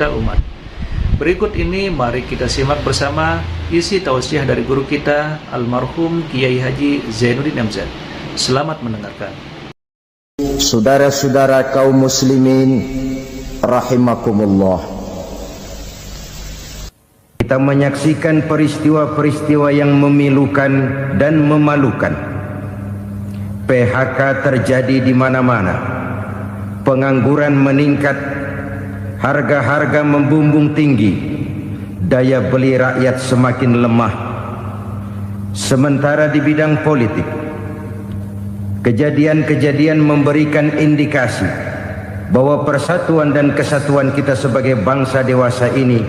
umat. Berikut ini mari kita simak bersama isi tausiah dari guru kita almarhum Kiai Haji Zainuddin MZ. Selamat mendengarkan. Saudara-saudara kaum muslimin rahimakumullah, kita menyaksikan peristiwa-peristiwa yang memilukan dan memalukan. PHK terjadi di mana-mana, pengangguran meningkat, harga-harga membumbung tinggi, daya beli rakyat semakin lemah. Sementara di bidang politik, kejadian-kejadian memberikan indikasi bahwa persatuan dan kesatuan kita sebagai bangsa dewasa ini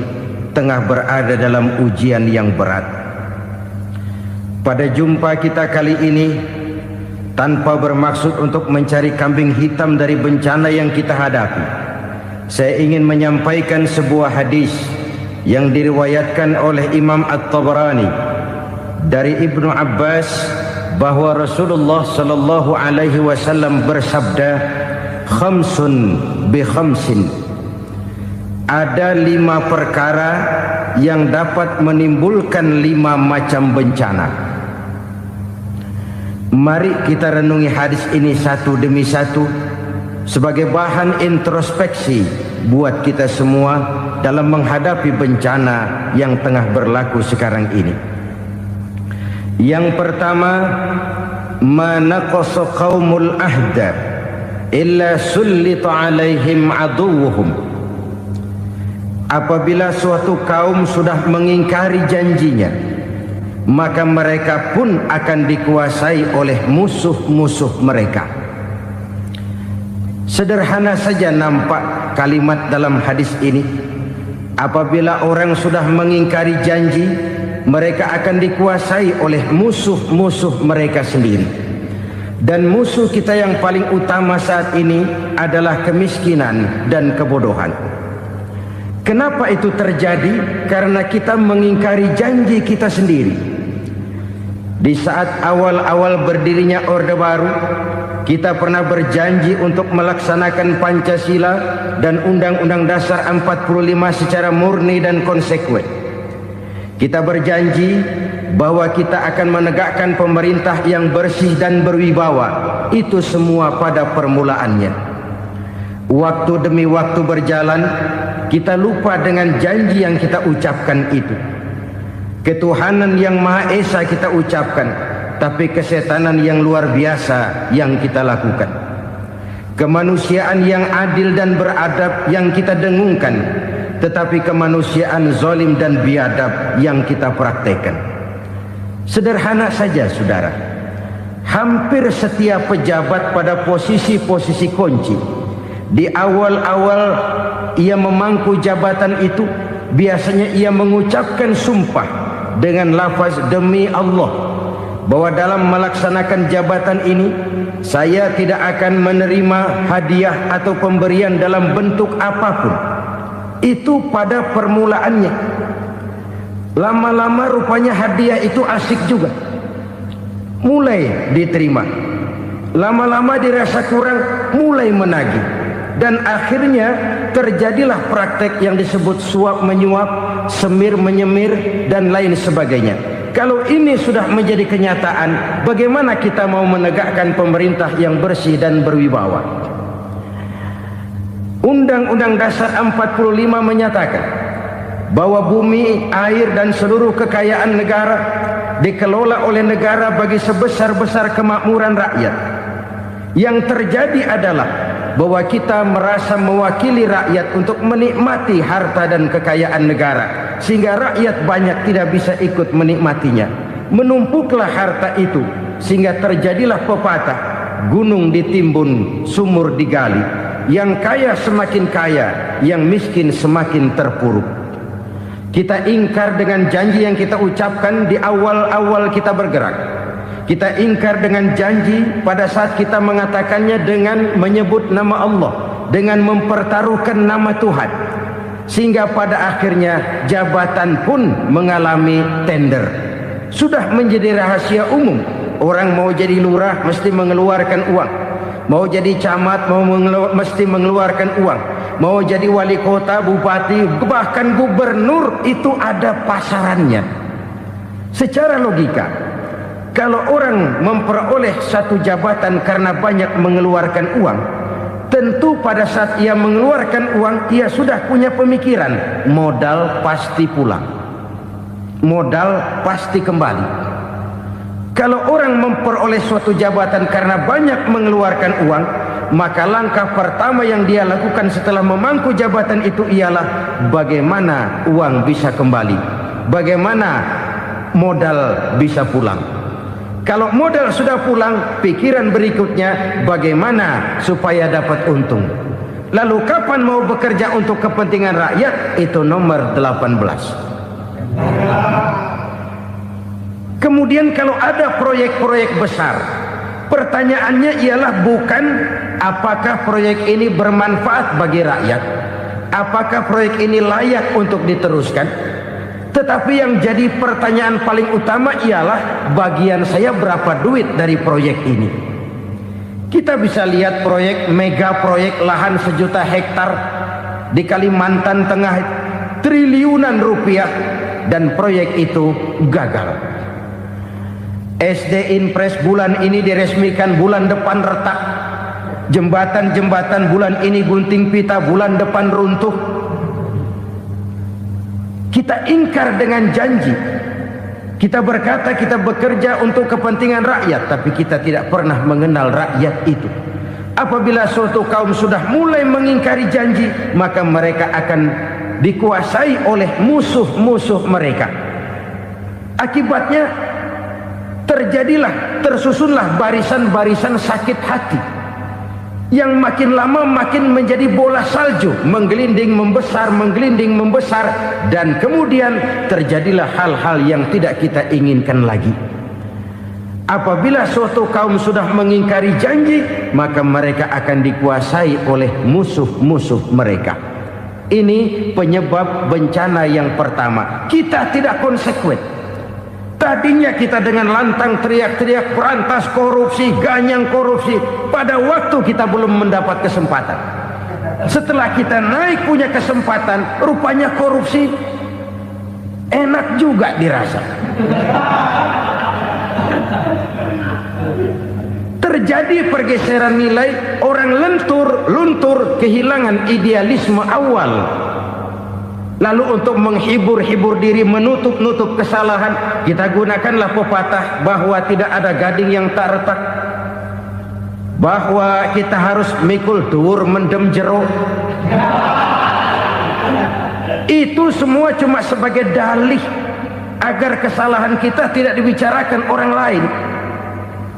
tengah berada dalam ujian yang berat. Pada jumpa kita kali ini, tanpa bermaksud untuk mencari kambing hitam dari bencana yang kita hadapi, saya ingin menyampaikan sebuah hadis yang diriwayatkan oleh Imam At-Tabarani dari Ibnu Abbas bahwa Rasulullah sallallahu alaihi wasallam bersabda, khamsun bi khamsin, ada 5 perkara yang dapat menimbulkan 5 macam bencana. Mari kita renungi hadis ini satu demi satu sebagai bahan introspeksi buat kita semua dalam menghadapi bencana yang tengah berlaku sekarang ini. Yang pertama, ma naqasa qaumul ahda illa sullita alaihim aduwwuhum. Apabila suatu kaum sudah mengingkari janjinya, maka mereka pun akan dikuasai oleh musuh-musuh mereka. Sederhana saja nampak kalimat dalam hadis ini. Apabila orang sudah mengingkari janji, mereka akan dikuasai oleh musuh-musuh mereka sendiri. Dan musuh kita yang paling utama saat ini adalah kemiskinan dan kebodohan. Kenapa itu terjadi? Karena kita mengingkari janji kita sendiri. Di saat awal-awal berdirinya Orde Baru, kita pernah berjanji untuk melaksanakan Pancasila dan Undang-Undang Dasar 45 secara murni dan konsekuen. Kita berjanji bahwa kita akan menegakkan pemerintah yang bersih dan berwibawa. Itu semua pada permulaannya. Waktu demi waktu berjalan, kita lupa dengan janji yang kita ucapkan itu. Ketuhanan yang Maha Esa kita ucapkan, tapi kesetanan yang luar biasa yang kita lakukan. Kemanusiaan yang adil dan beradab yang kita dengungkan, tetapi kemanusiaan zalim dan biadab yang kita praktekkan. Sederhana saja saudara, hampir setiap pejabat pada posisi-posisi kunci, di awal-awal ia memangku jabatan itu, biasanya ia mengucapkan sumpah dengan lafaz demi Allah, bahwa dalam melaksanakan jabatan ini saya tidak akan menerima hadiah atau pemberian dalam bentuk apapun. Itu pada permulaannya. Lama-lama rupanya hadiah itu asik juga, mulai diterima. Lama-lama dirasa kurang, mulai menagih. Dan akhirnya terjadilah praktek yang disebut suap menyuap, semir menyemir, dan lain sebagainya. Kalau ini sudah menjadi kenyataan, bagaimana kita mau menegakkan pemerintah yang bersih dan berwibawa? Undang-Undang Dasar 45 menyatakan bahwa bumi, air, dan seluruh kekayaan negara dikelola oleh negara bagi sebesar-besar kemakmuran rakyat. Yang terjadi adalah bahwa kita merasa mewakili rakyat untuk menikmati harta dan kekayaan negara, sehingga rakyat banyak tidak bisa ikut menikmatinya. Menumpuklah harta itu sehingga terjadilah pepatah, gunung ditimbun, sumur digali. Yang kaya semakin kaya, yang miskin semakin terpuruk. Kita ingkar dengan janji yang kita ucapkan di awal-awal kita bergerak. Kita ingkar dengan janji pada saat kita mengatakannya dengan menyebut nama Allah, dengan mempertaruhkan nama Tuhan. Sehingga pada akhirnya jabatan pun mengalami tender. Sudah menjadi rahasia umum. Orang mau jadi lurah mesti mengeluarkan uang. Mau jadi camat mesti mengeluarkan uang. mau jadi wali kota, bupati, bahkan gubernur, itu ada pasarannya. Secara logika, kalau orang memperoleh satu jabatan karena banyak mengeluarkan uang, tentu pada saat ia mengeluarkan uang, ia sudah punya pemikiran, modal pasti pulang, modal pasti kembali. Kalau orang memperoleh suatu jabatan karena banyak mengeluarkan uang, maka langkah pertama yang dia lakukan setelah memangku jabatan itu ialah bagaimana uang bisa kembali, bagaimana modal bisa pulang. Kalau modal sudah pulang, pikiran berikutnya bagaimana supaya dapat untung. Lalu kapan mau bekerja untuk kepentingan rakyat? Itu nomor 18. Kemudian kalau ada proyek-proyek besar, pertanyaannya ialah bukan apakah proyek ini bermanfaat bagi rakyat, apakah proyek ini layak untuk diteruskan, tetapi yang jadi pertanyaan paling utama ialah bagian saya berapa duit dari proyek ini. Kita bisa lihat proyek, mega proyek lahan 1 juta hektar di Kalimantan Tengah, triliunan rupiah, dan proyek itu gagal. SD Impres bulan ini diresmikan, bulan depan retak. Jembatan-jembatan bulan ini gunting pita, bulan depan runtuh. Kita ingkar dengan janji. Kita berkata kita bekerja untuk kepentingan rakyat, tapi kita tidak pernah mengenal rakyat itu. Apabila suatu kaum sudah mulai mengingkari janji, maka mereka akan dikuasai oleh musuh-musuh mereka. Akibatnya tersusunlah barisan-barisan sakit hati yang makin lama makin menjadi bola salju, menggelinding membesar, dan kemudian terjadilah hal-hal yang tidak kita inginkan lagi. Apabila suatu kaum sudah mengingkari janji, maka mereka akan dikuasai oleh musuh-musuh mereka. Ini penyebab bencana yang pertama. Kita tidak konsekuen. Tadinya kita dengan lantang teriak-teriak berantas korupsi, ganyang korupsi. Pada waktu kita belum mendapat kesempatan. Setelah kita naik punya kesempatan, rupanya korupsi enak juga dirasa. Terjadi pergeseran nilai, orang luntur, kehilangan idealisme awal. Lalu untuk menghibur-hibur diri, menutup-nutup kesalahan, kita gunakanlah pepatah bahwa tidak ada gading yang tak retak, bahwa kita harus mikul dur mendem jero. Itu semua cuma sebagai dalih agar kesalahan kita tidak dibicarakan orang lain.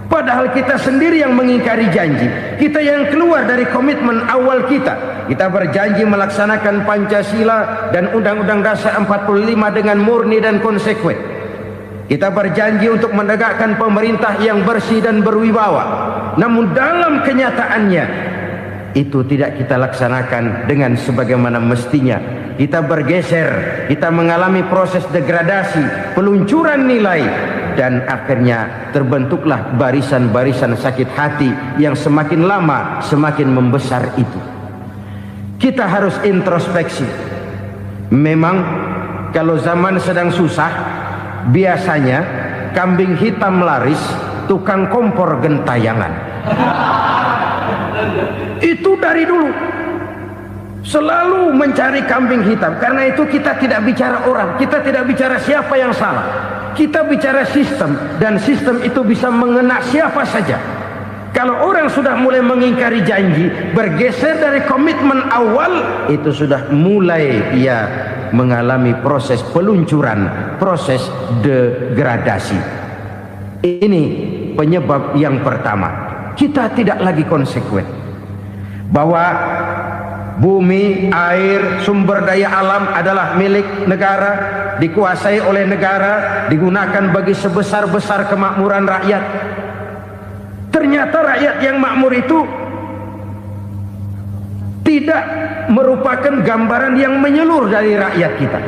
Padahal kita sendiri yang mengingkari janji. Kita yang keluar dari komitmen awal kita. Kita berjanji melaksanakan Pancasila dan Undang-Undang Dasar 45 dengan murni dan konsekuen. Kita berjanji untuk menegakkan pemerintah yang bersih dan berwibawa. Namun dalam kenyataannya itu tidak kita laksanakan dengan sebagaimana mestinya. Kita bergeser, kita mengalami proses degradasi, peluncuran nilai, dan akhirnya terbentuklah barisan-barisan sakit hati yang semakin lama semakin membesar itu. Kita harus introspeksi. Memang kalau zaman sedang susah, biasanya kambing hitam laris, tukang kompor gentayangan. Itu dari dulu selalu mencari kambing hitam. Karena itu kita tidak bicara orang, kita tidak bicara siapa yang salah, kita bicara sistem, dan sistem itu bisa mengena siapa saja. Kalau orang sudah mulai mengingkari janji, bergeser dari komitmen awal, itu sudah mulai ia mengalami proses peluncuran, proses degradasi. Ini penyebab yang pertama. Kita tidak lagi konsekuen bahwa bumi, air, sumber daya alam adalah milik negara, dikuasai oleh negara, digunakan bagi sebesar-besar kemakmuran rakyat. Ternyata rakyat yang makmur itu tidak merupakan gambaran yang menyeluruh dari rakyat kita.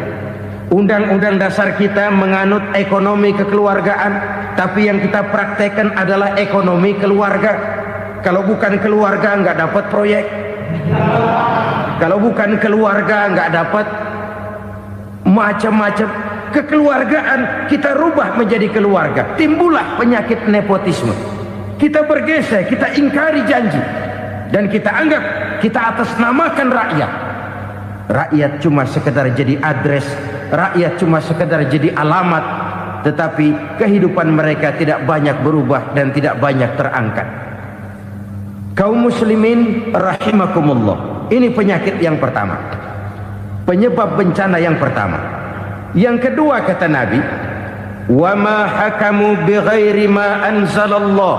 Undang-undang dasar kita menganut ekonomi kekeluargaan, tapi yang kita praktekkan adalah ekonomi keluarga. Kalau bukan keluarga nggak dapat proyek. Kalau bukan keluarga nggak dapat, macam-macam kekeluargaan kita rubah menjadi keluarga, timbullah penyakit nepotisme. Kita bergeser, kita ingkari janji, dan kita anggap kita atasnamakan rakyat. Rakyat cuma sekedar jadi address, rakyat cuma sekedar jadi alamat, tetapi kehidupan mereka tidak banyak berubah dan tidak banyak terangkat. Kaum muslimin rahimakumullah, ini penyakit yang pertama, penyebab bencana yang pertama. Yang kedua kata Nabi, wa ma hakamu bighairi ma anzalallah,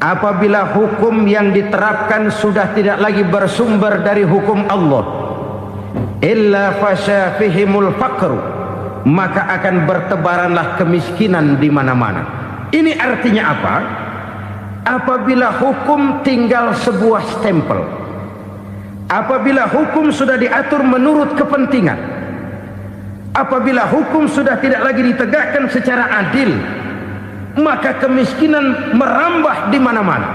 apabila hukum yang diterapkan sudah tidak lagi bersumber dari hukum Allah, illa fasya fihimul faqru, maka akan bertebaranlah kemiskinan di mana-mana. Ini artinya apa? Apabila hukum tinggal sebuah stempel, apabila hukum sudah diatur menurut kepentingan, apabila hukum sudah tidak lagi ditegakkan secara adil, maka kemiskinan merambah di mana-mana.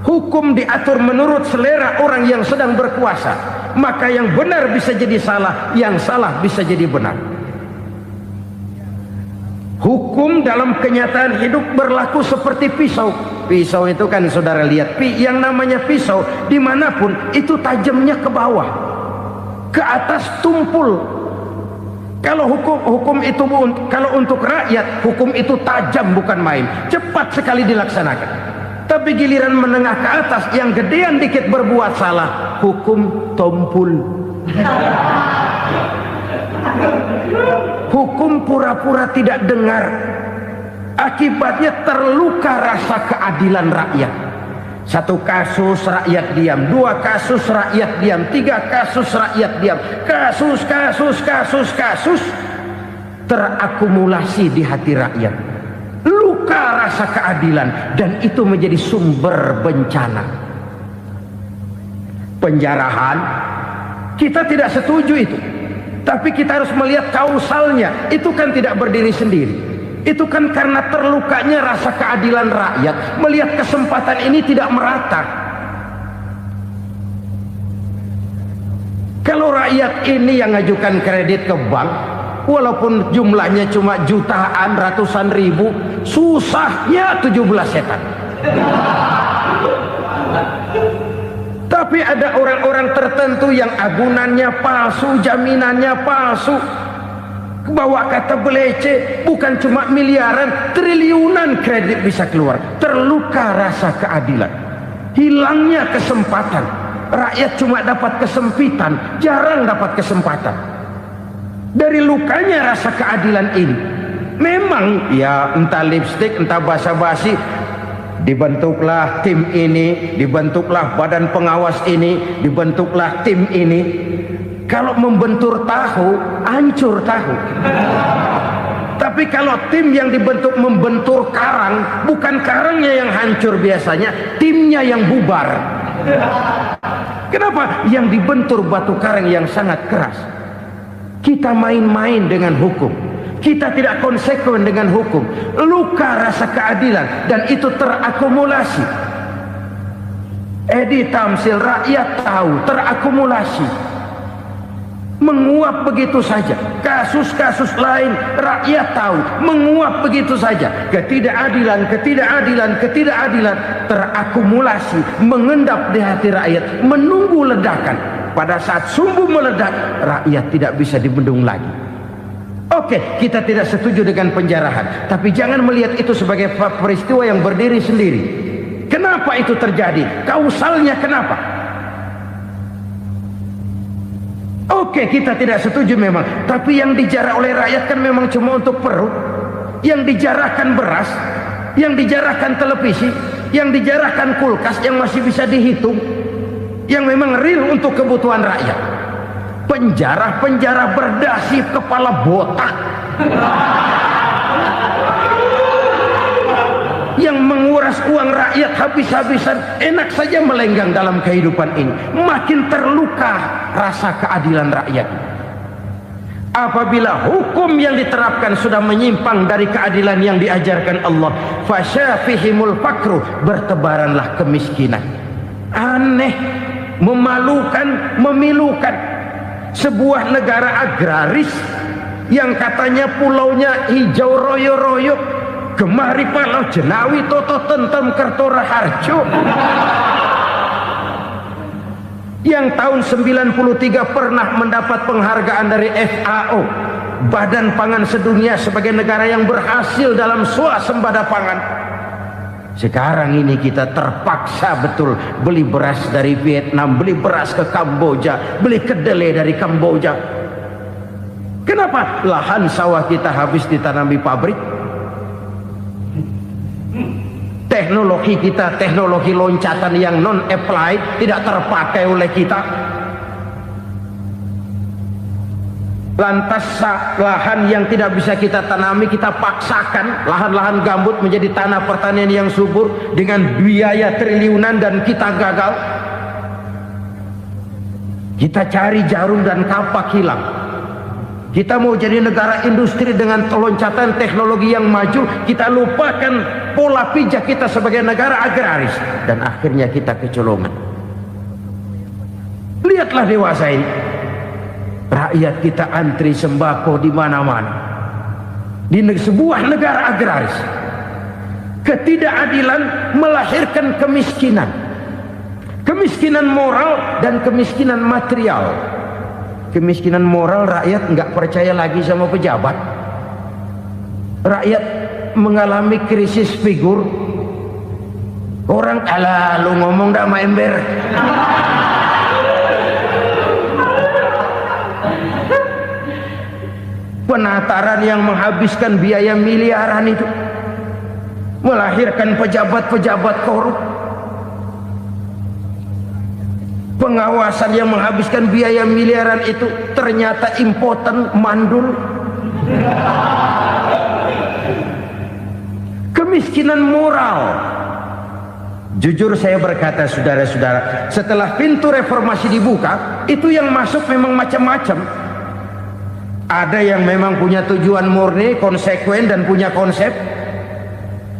Hukum diatur menurut selera orang yang sedang berkuasa, maka yang benar bisa jadi salah, yang salah bisa jadi benar. Hukum dalam kenyataan hidup berlaku seperti pisau. Pisau itu kan saudara lihat, yang namanya pisau dimanapun itu tajamnya ke bawah, ke atas tumpul. Kalau hukum itu, kalau untuk rakyat, hukum itu tajam bukan main, cepat sekali dilaksanakan. Tapi giliran menengah ke atas, yang gedean dikit berbuat salah, hukum tumpul. Hukum pura-pura tidak dengar, akibatnya terluka rasa keadilan rakyat. Satu kasus rakyat diam, dua kasus rakyat diam, tiga kasus rakyat diam, kasus terakumulasi di hati rakyat, luka rasa keadilan, dan itu menjadi sumber bencana. Penjarahan kita tidak setuju itu, tapi kita harus melihat kausalnya. Itu kan tidak berdiri sendiri, itu kan karena terlukanya rasa keadilan rakyat, melihat kesempatan ini tidak merata. Kalau rakyat ini yang ngajukan kredit ke bank, walaupun jumlahnya cuma jutaan, ratusan ribu, susahnya 17 setan. Tapi ada orang-orang tertentu yang agunannya palsu, jaminannya palsu, bawa kata belece, bukan cuma miliaran, triliunan kredit bisa keluar. Terluka rasa keadilan, hilangnya kesempatan. Rakyat cuma dapat kesempitan, jarang dapat kesempatan. Dari lukanya rasa keadilan ini, memang ya entah lipstik, entah basa-basi, dibentuklah tim ini, dibentuklah badan pengawas ini, dibentuklah tim ini. Kalau membentur tahu, hancur tahu. Tapi kalau tim yang dibentuk membentur karang, bukan karangnya yang hancur biasanya, timnya yang bubar. Kenapa? Yang dibentur batu karang yang sangat keras. Kita main-main dengan hukum, kita tidak konsekuen dengan hukum, luka rasa keadilan, dan itu terakumulasi. Edi Tamsil, rakyat tahu, terakumulasi, menguap begitu saja. Kasus-kasus lain rakyat tahu, menguap begitu saja. Ketidakadilan terakumulasi, mengendap di hati rakyat, menunggu ledakan. Pada saat sumbu meledak, rakyat tidak bisa dibendung lagi. Oke, kita tidak setuju dengan penjarahan, tapi jangan melihat itu sebagai peristiwa yang berdiri sendiri. Kenapa itu terjadi? Kausalnya kenapa? Oke, kita tidak setuju memang, tapi yang dijarah oleh rakyat kan memang cuma untuk perut. Yang dijarahkan beras, yang dijarahkan televisi, yang dijarahkan kulkas yang masih bisa dihitung, yang memang real untuk kebutuhan rakyat. Penjara berdasi kepala botak yang menguras uang rakyat habis-habisan, enak saja melenggang dalam kehidupan ini. Makin terluka rasa keadilan rakyat. Apabila hukum yang diterapkan sudah menyimpang dari keadilan yang diajarkan Allah, fasyafihimul fakru, bertebaranlah kemiskinan. Aneh, memalukan, memilukan. Sebuah negara agraris yang katanya pulaunya hijau royo-royo, gemari palau jenawi toto tentem kertora harjo, yang tahun 93 pernah mendapat penghargaan dari FAO, Badan Pangan Sedunia, sebagai negara yang berhasil dalam swasembada pangan. Sekarang ini kita terpaksa betul beli beras dari Vietnam, beli beras ke Kamboja, beli kedelai dari Kamboja. Kenapa? Lahan sawah kita habis ditanami pabrik. Teknologi kita, teknologi loncatan yang non-applied, tidak terpakai oleh kita. Lantas lahan yang tidak bisa kita tanami, kita paksakan lahan-lahan gambut menjadi tanah pertanian yang subur dengan biaya triliunan, dan kita gagal. Kita cari jarum dan kapak hilang. Kita mau jadi negara industri dengan loncatan teknologi yang maju, kita lupakan pola pijak kita sebagai negara agraris, dan akhirnya kita kecolongan. Lihatlah dewasa ini, rakyat kita antri sembako di mana-mana. Di sebuah negara agraris, ketidakadilan melahirkan kemiskinan, kemiskinan moral dan kemiskinan material. Kemiskinan moral, rakyat nggak percaya lagi sama pejabat. Rakyat mengalami krisis figur. Orang, alah lu ngomong dah sama ember. Penataran yang menghabiskan biaya miliaran itu melahirkan pejabat-pejabat korup. Pengawasan yang menghabiskan biaya miliaran itu ternyata impoten, mandul. Kemiskinan moral. Jujur saya berkata, saudara-saudara, setelah pintu reformasi dibuka, itu yang masuk memang macam-macam. Ada yang memang punya tujuan murni, konsekuen dan punya konsep.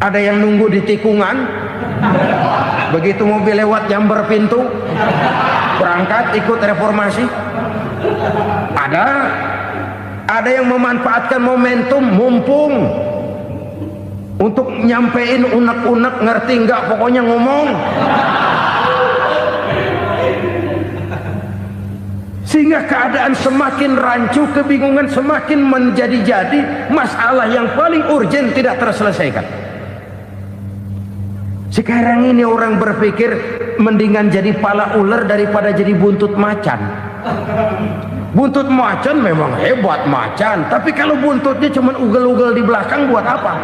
Ada yang nunggu di tikungan, begitu mobil lewat nyamber pintu, berangkat ikut reformasi. Ada yang memanfaatkan momentum, mumpung, untuk nyampein unek-unek, ngerti nggak, pokoknya ngomong. Sehingga keadaan semakin rancu, kebingungan semakin menjadi-jadi, masalah yang paling urgen tidak terselesaikan. Sekarang ini orang berpikir mendingan jadi pala ular daripada jadi buntut macan. Buntut macan memang hebat macan, tapi kalau buntutnya cuma ugel-ugel di belakang buat apa?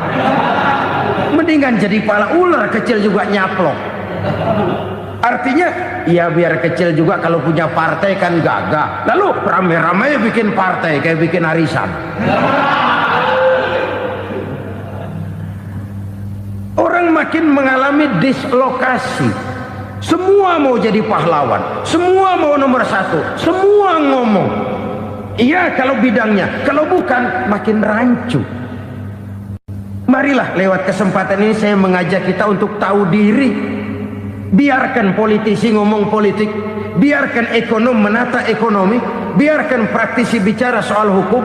Mendingan jadi pala ular, kecil juga nyaplok. Artinya ya biar kecil juga kalau punya partai kan gagah. Lalu rame-rame bikin partai kayak bikin arisan. Orang makin mengalami dislokasi. Semua mau jadi pahlawan, semua mau nomor satu, semua ngomong. Iya kalau bidangnya, kalau bukan makin rancu. Marilah lewat kesempatan ini saya mengajak kita untuk tahu diri. Biarkan politisi ngomong politik, biarkan ekonom menata ekonomi, biarkan praktisi bicara soal hukum,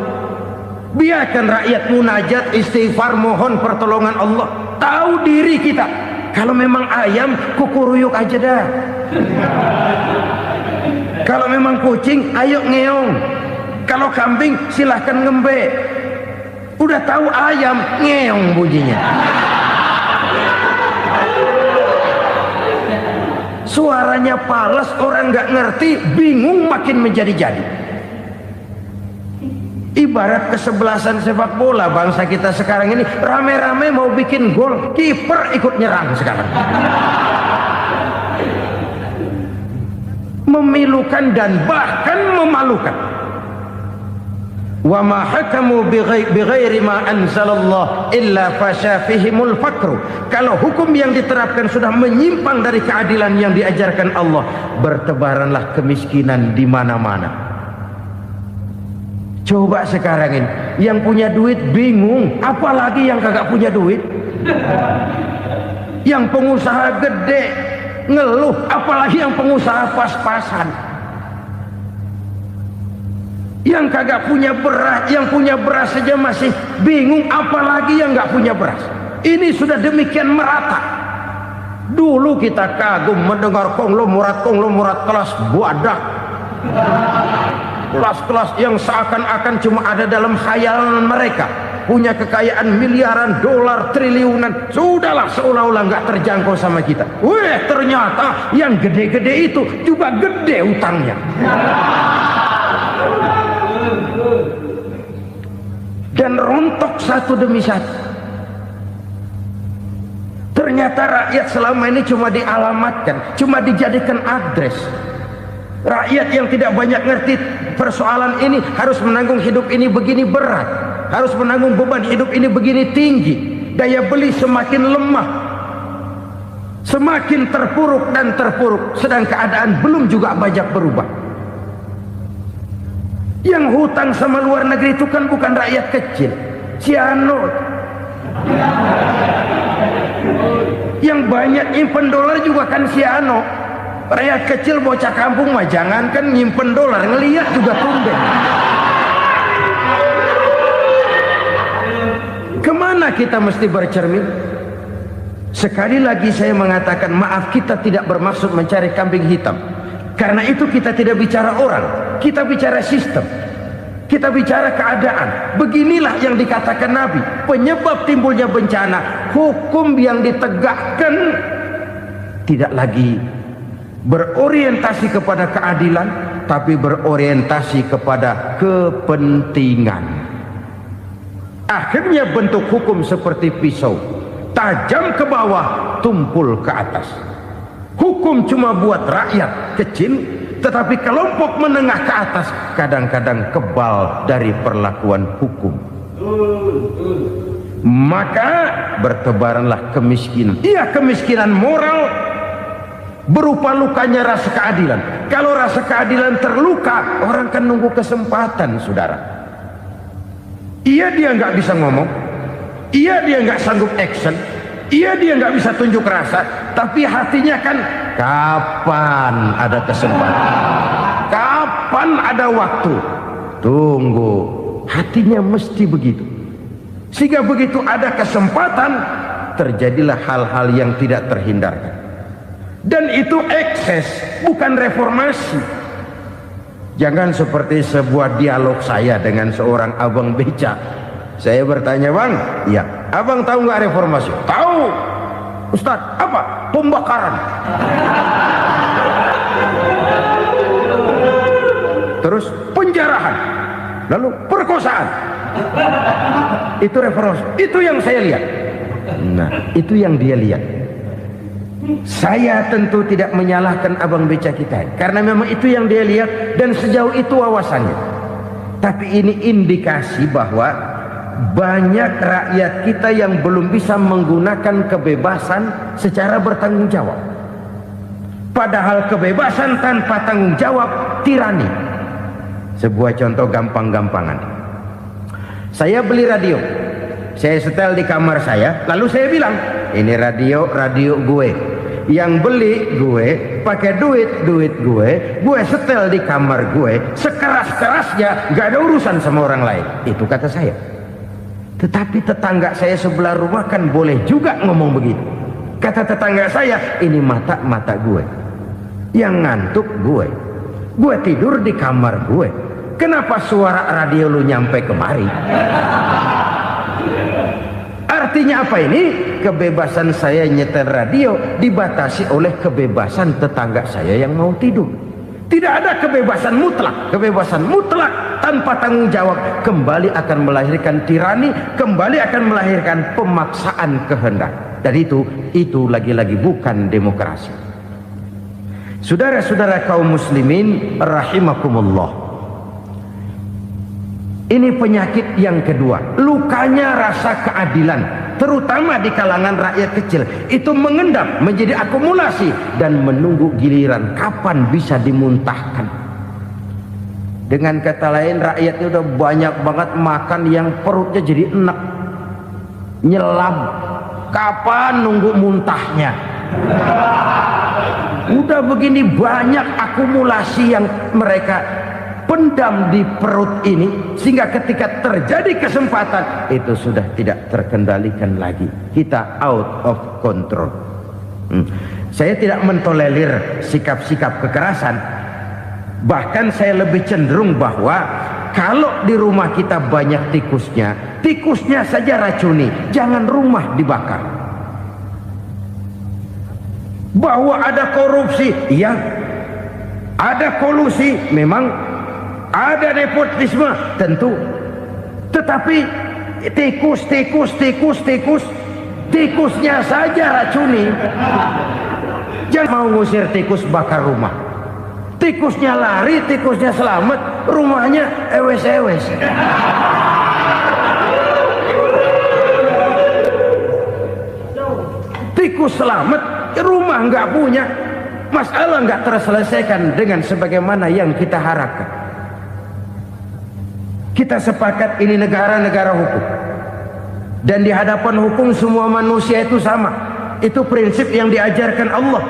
biarkan rakyat munajat, istighfar, mohon pertolongan Allah. Tahu diri kita. Kalau memang ayam, kukuruyuk aja dah. Kalau memang kucing, ayo ngeong. Kalau kambing, silahkan ngembe. Udah tahu ayam, ngeong bunyinya. Suaranya palas, orang nggak ngerti, bingung, makin menjadi-jadi. Ibarat kesebelasan sepak bola bangsa kita sekarang ini, rame-rame mau bikin gol, kiper ikut nyerang sekarang. Memilukan dan bahkan memalukan. Wa ma hakamu bighairi ma anzalallah illa fasha fihimul fakru. Kalau hukum yang diterapkan sudah menyimpang dari keadilan yang diajarkan Allah, bertebaranlah kemiskinan di mana-mana. Coba sekarang ini, yang punya duit bingung, apalagi yang kagak punya duit. Yang pengusaha gede ngeluh, apalagi yang pengusaha pas-pasan. Yang kagak punya beras, yang punya beras saja masih bingung, apalagi yang nggak punya beras. Ini sudah demikian merata. Dulu kita kagum mendengar konglomerat kelas buadak, kelas-kelas yang seakan-akan cuma ada dalam khayalan mereka, punya kekayaan miliaran dolar, triliunan, sudahlah seolah-olah nggak terjangkau sama kita. Weh, ternyata yang gede-gede itu juga gede utangnya. Dan rontok satu demi satu. Ternyata rakyat selama ini cuma dialamatkan, cuma dijadikan address. Rakyat yang tidak banyak ngerti persoalan ini harus menanggung hidup ini begini berat, harus menanggung beban hidup ini begini tinggi, daya beli semakin lemah, semakin terpuruk dan terpuruk, sedang keadaan belum juga banyak berubah. Yang hutang sama luar negeri itu kan bukan rakyat kecil, Ciano. Yang banyak nyimpen dolar juga kan Ciano. Rakyat kecil bocah kampung mah jangankan nyimpen dolar, ngelihat juga tumben. Kemana kita mesti bercermin? Sekali lagi saya mengatakan maaf, kita tidak bermaksud mencari kambing hitam. Karena itu kita tidak bicara orang, kita bicara sistem, kita bicara keadaan. Beginilah yang dikatakan Nabi, penyebab timbulnya bencana, hukum yang ditegakkan tidak lagi berorientasi kepada keadilan, tapi berorientasi kepada kepentingan. Akhirnya bentuk hukum seperti pisau, tajam ke bawah, tumpul ke atas. Hukum cuma buat rakyat kecil, tetapi kelompok menengah ke atas kadang-kadang kebal dari perlakuan hukum. Maka bertebaranlah kemiskinan. Iya, kemiskinan moral berupa lukanya rasa keadilan. Kalau rasa keadilan terluka, orang kan nunggu kesempatan, saudara. Iya, dia nggak bisa ngomong, iya, dia nggak sanggup action, iya, dia nggak bisa tunjuk rasa, tapi hatinya kan kapan ada kesempatan, kapan ada waktu, tunggu. Hatinya mesti begitu. Sehingga begitu ada kesempatan, terjadilah hal-hal yang tidak terhindarkan. Dan itu ekses, bukan reformasi. Jangan seperti sebuah dialog saya dengan seorang abang beca. Saya bertanya, bang, ya, abang tahu nggak reformasi? Tahu, Ustaz. Apa? Pembakaran. Terus penjarahan, lalu perkosaan. Itu reformasi. Itu yang saya lihat. Nah, itu yang dia lihat. Saya tentu tidak menyalahkan abang beca kita, karena memang itu yang dia lihat dan sejauh itu wawasannya. Tapi ini indikasi bahwa banyak rakyat kita yang belum bisa menggunakan kebebasan secara bertanggung jawab. Padahal kebebasan tanpa tanggung jawab tirani. Sebuah contoh gampang-gampangan. Saya beli radio, saya setel di kamar saya, lalu saya bilang, ini radio gue. Yang beli gue, pakai duit gue setel di kamar gue, sekeras-kerasnya, gak ada urusan sama orang lain. Itu kata saya. Tetapi tetangga saya sebelah rumah kan boleh juga ngomong begitu. Kata tetangga saya, ini mata gue, yang ngantuk gue tidur di kamar gue, kenapa suara radio lu nyampe kemari? Artinya apa ini? Kebebasan saya nyetel radio dibatasi oleh kebebasan tetangga saya yang mau tidur. Tidak ada kebebasan mutlak. Kebebasan mutlak tanpa tanggung jawab kembali akan melahirkan tirani, kembali akan melahirkan pemaksaan kehendak. Dan itu lagi-lagi bukan demokrasi. Saudara-saudara kaum muslimin rahimakumullah. Ini penyakit yang kedua, lukanya rasa keadilan, terutama di kalangan rakyat kecil. Itu mengendap menjadi akumulasi dan menunggu giliran kapan bisa dimuntahkan. Dengan kata lain, rakyatnya udah banyak banget makan yang perutnya jadi enak, nyelam. Kapan nunggu muntahnya? Udah begini banyak akumulasi yang mereka pendam di perut ini, sehingga ketika terjadi kesempatan itu sudah tidak terkendalikan lagi. Kita out of control. Saya tidak mentolerir sikap-sikap kekerasan. Bahkan saya lebih cenderung bahwa kalau di rumah kita banyak tikusnya, tikusnya saja racuni, jangan rumah dibakar. Bahwa ada korupsi, ya, ada kolusi, memang ada nepotisme, tentu. Tetapi tikusnya saja racuni. Jangan mau ngusir tikus bakar rumah. Tikusnya lari, tikusnya selamat, rumahnya ewes-ewes. Tikus selamat, rumah nggak punya, masalah nggak terselesaikan dengan sebagaimana yang kita harapkan. Kita sepakat ini negara hukum, dan di hadapan hukum semua manusia itu sama. Itu prinsip yang diajarkan Allah.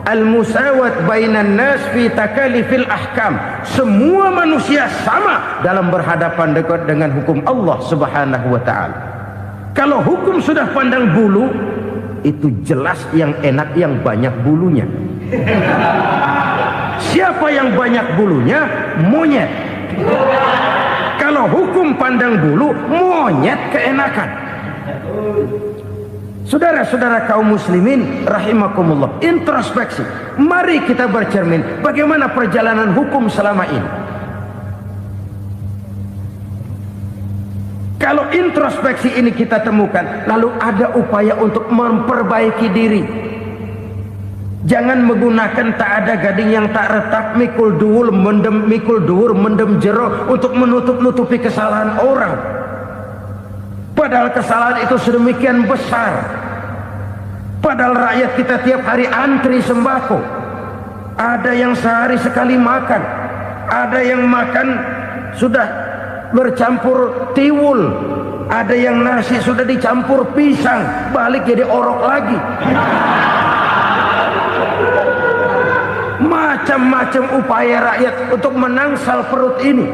Al-musawat bainan nas fi takalifil ahkam. Semua manusia sama dalam berhadapan dekat dengan hukum Allah Subhanahu wa taala. Kalau hukum sudah pandang bulu, itu jelas yang enak yang banyak bulunya. Siapa yang banyak bulunya? Monyet. Kalau hukum pandang bulu, monyet keenakan. Saudara-saudara kaum muslimin rahimakumullah, introspeksi. Mari kita bercermin bagaimana perjalanan hukum selama ini. Kalau introspeksi ini kita temukan, lalu ada upaya untuk memperbaiki diri. Jangan menggunakan tak ada gading yang tak retak, mikul duwur mendem jero untuk menutup-nutupi kesalahan orang. Padahal kesalahan itu sedemikian besar. Padahal rakyat kita tiap hari antri sembako. Ada yang sehari sekali makan, ada yang makan sudah bercampur tiwul, ada yang nasi sudah dicampur pisang, balik jadi orok lagi. Macam-macam upaya rakyat untuk menangsal perut ini.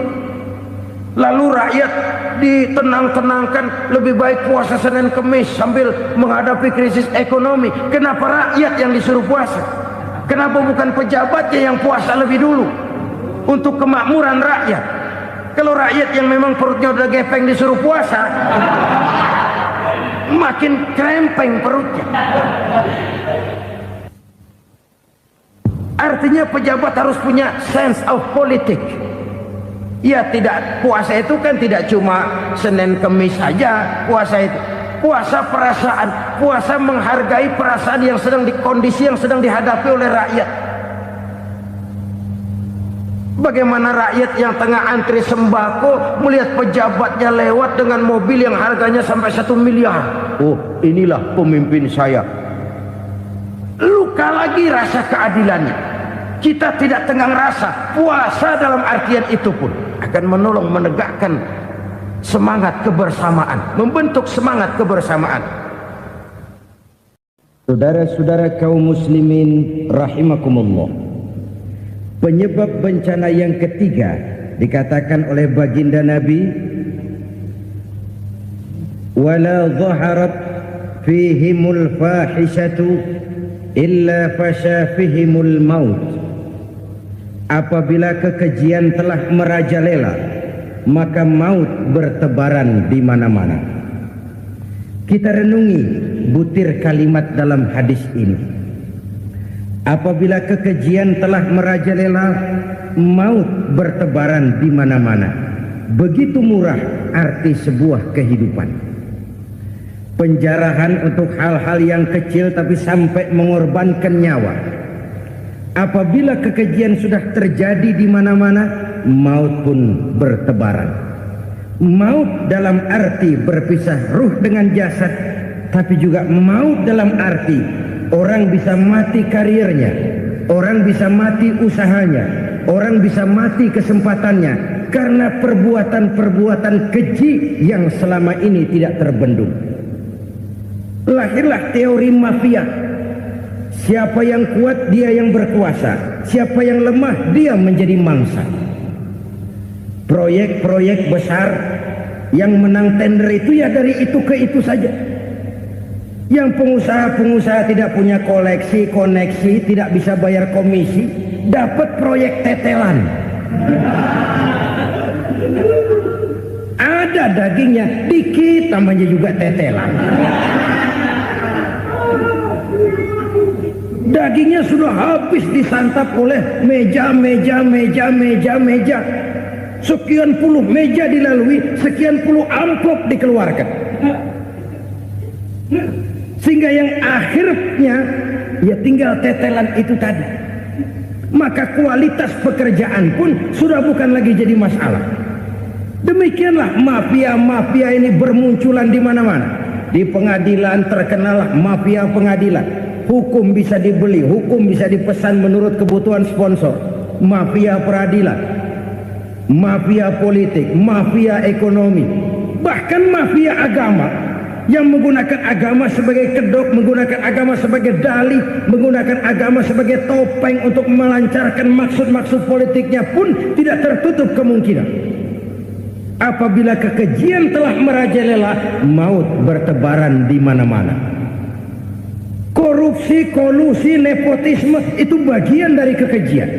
Lalu rakyat ditenang-tenangkan, lebih baik puasa Senin Kemis sambil menghadapi krisis ekonomi. Kenapa rakyat yang disuruh puasa? Kenapa bukan pejabatnya yang puasa lebih dulu untuk kemakmuran rakyat? Kalau rakyat yang memang perutnya udah gepeng disuruh puasa, makin krempeng perutnya. Artinya pejabat harus punya sense of politics. Ya, tidak, puasa itu kan tidak cuma Senin Kemis saja. Puasa itu puasa perasaan, puasa menghargai perasaan yang sedang kondisi yang sedang dihadapi oleh rakyat. Bagaimana rakyat yang tengah antri sembako melihat pejabatnya lewat dengan mobil yang harganya sampai 1 miliar. Oh, inilah pemimpin saya. Luka lagi rasa keadilannya. Kita tidak tenggang rasa. Puasa dalam artian itu pun akan menolong menegakkan semangat kebersamaan, membentuk semangat kebersamaan. Saudara-saudara kaum muslimin rahimakumullah, penyebab bencana yang ketiga dikatakan oleh baginda Nabi, wala dhaharat fihimul fahishatu illa fasha fihimul maut. Apabila kekejian telah merajalela, maka maut bertebaran di mana-mana. Kita renungi butir kalimat dalam hadis ini. Apabila kekejian telah merajalela, maut bertebaran di mana-mana. Begitu murah arti sebuah kehidupan. Penjarahan untuk hal-hal yang kecil tapi sampai mengorbankan nyawa. Apabila kekejian sudah terjadi di mana-mana, maut pun bertebaran. Maut dalam arti berpisah ruh dengan jasad, tapi juga maut dalam arti orang bisa mati karirnya, orang bisa mati usahanya, orang bisa mati kesempatannya karena perbuatan-perbuatan keji yang selama ini tidak terbendung. Lahirlah teori mafia. Siapa yang kuat dia yang berkuasa, siapa yang lemah dia menjadi mangsa. Proyek-proyek besar yang menang tender itu ya dari itu ke itu saja. Yang pengusaha-pengusaha tidak punya koleksi, koneksi, tidak bisa bayar komisi, dapat proyek tetelan. Ada dagingnya, dikit namanya juga tetelan. Dagingnya sudah habis disantap oleh meja. Sekian puluh meja dilalui, sekian puluh amplop dikeluarkan. Sehingga yang akhirnya ya tinggal tetelan itu tadi. Maka kualitas pekerjaan pun sudah bukan lagi jadi masalah. Demikianlah mafia-mafia ini bermunculan di mana-mana. Di pengadilan terkenallah mafia pengadilan. Hukum bisa dibeli, hukum bisa dipesan menurut kebutuhan sponsor. Mafia peradilan, mafia politik, mafia ekonomi, bahkan mafia agama yang menggunakan agama sebagai kedok, menggunakan agama sebagai dalih, menggunakan agama sebagai topeng untuk melancarkan maksud-maksud politiknya pun tidak tertutup kemungkinan. Apabila kekejian telah merajalela, maut bertebaran di mana-mana. Korupsi, kolusi, nepotisme itu bagian dari kekejian.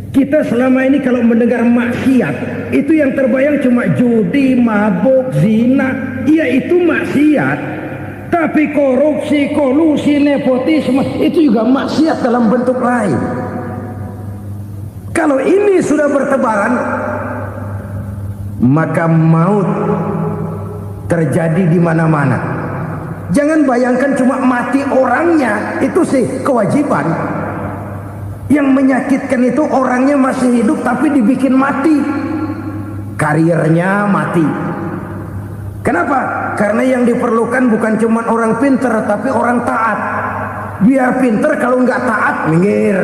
Kita selama ini kalau mendengar maksiat, itu yang terbayang cuma judi, mabuk, zina. Iya itu maksiat. Tapi korupsi, kolusi, nepotisme itu juga maksiat dalam bentuk lain. Kalau ini sudah bertebaran, maka maut terjadi di mana-mana. Jangan bayangkan cuma mati orangnya, itu sih kewajiban. Yang menyakitkan itu orangnya masih hidup tapi dibikin mati, karirnya mati. Kenapa? Karena yang diperlukan bukan cuma orang pinter tapi orang taat. Biar pinter, kalau nggak taat minggir.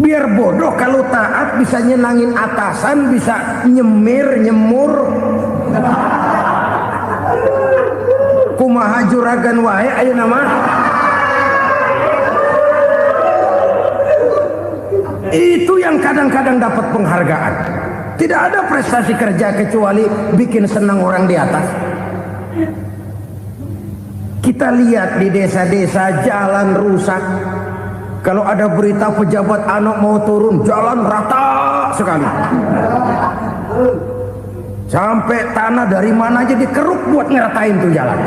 Biar bodoh, kalau taat bisa nyenangin atasan, bisa nyemur. Kumaha juragan wae ayo nama. Itu yang kadang-kadang dapat penghargaan. Tidak ada prestasi kerja kecuali bikin senang orang di atas. Kita lihat di desa-desa jalan rusak. Kalau ada berita pejabat anak mau turun, jalan rata sekali. Sampai tanah dari mana aja dikeruk buat ngeratain tuh jalan.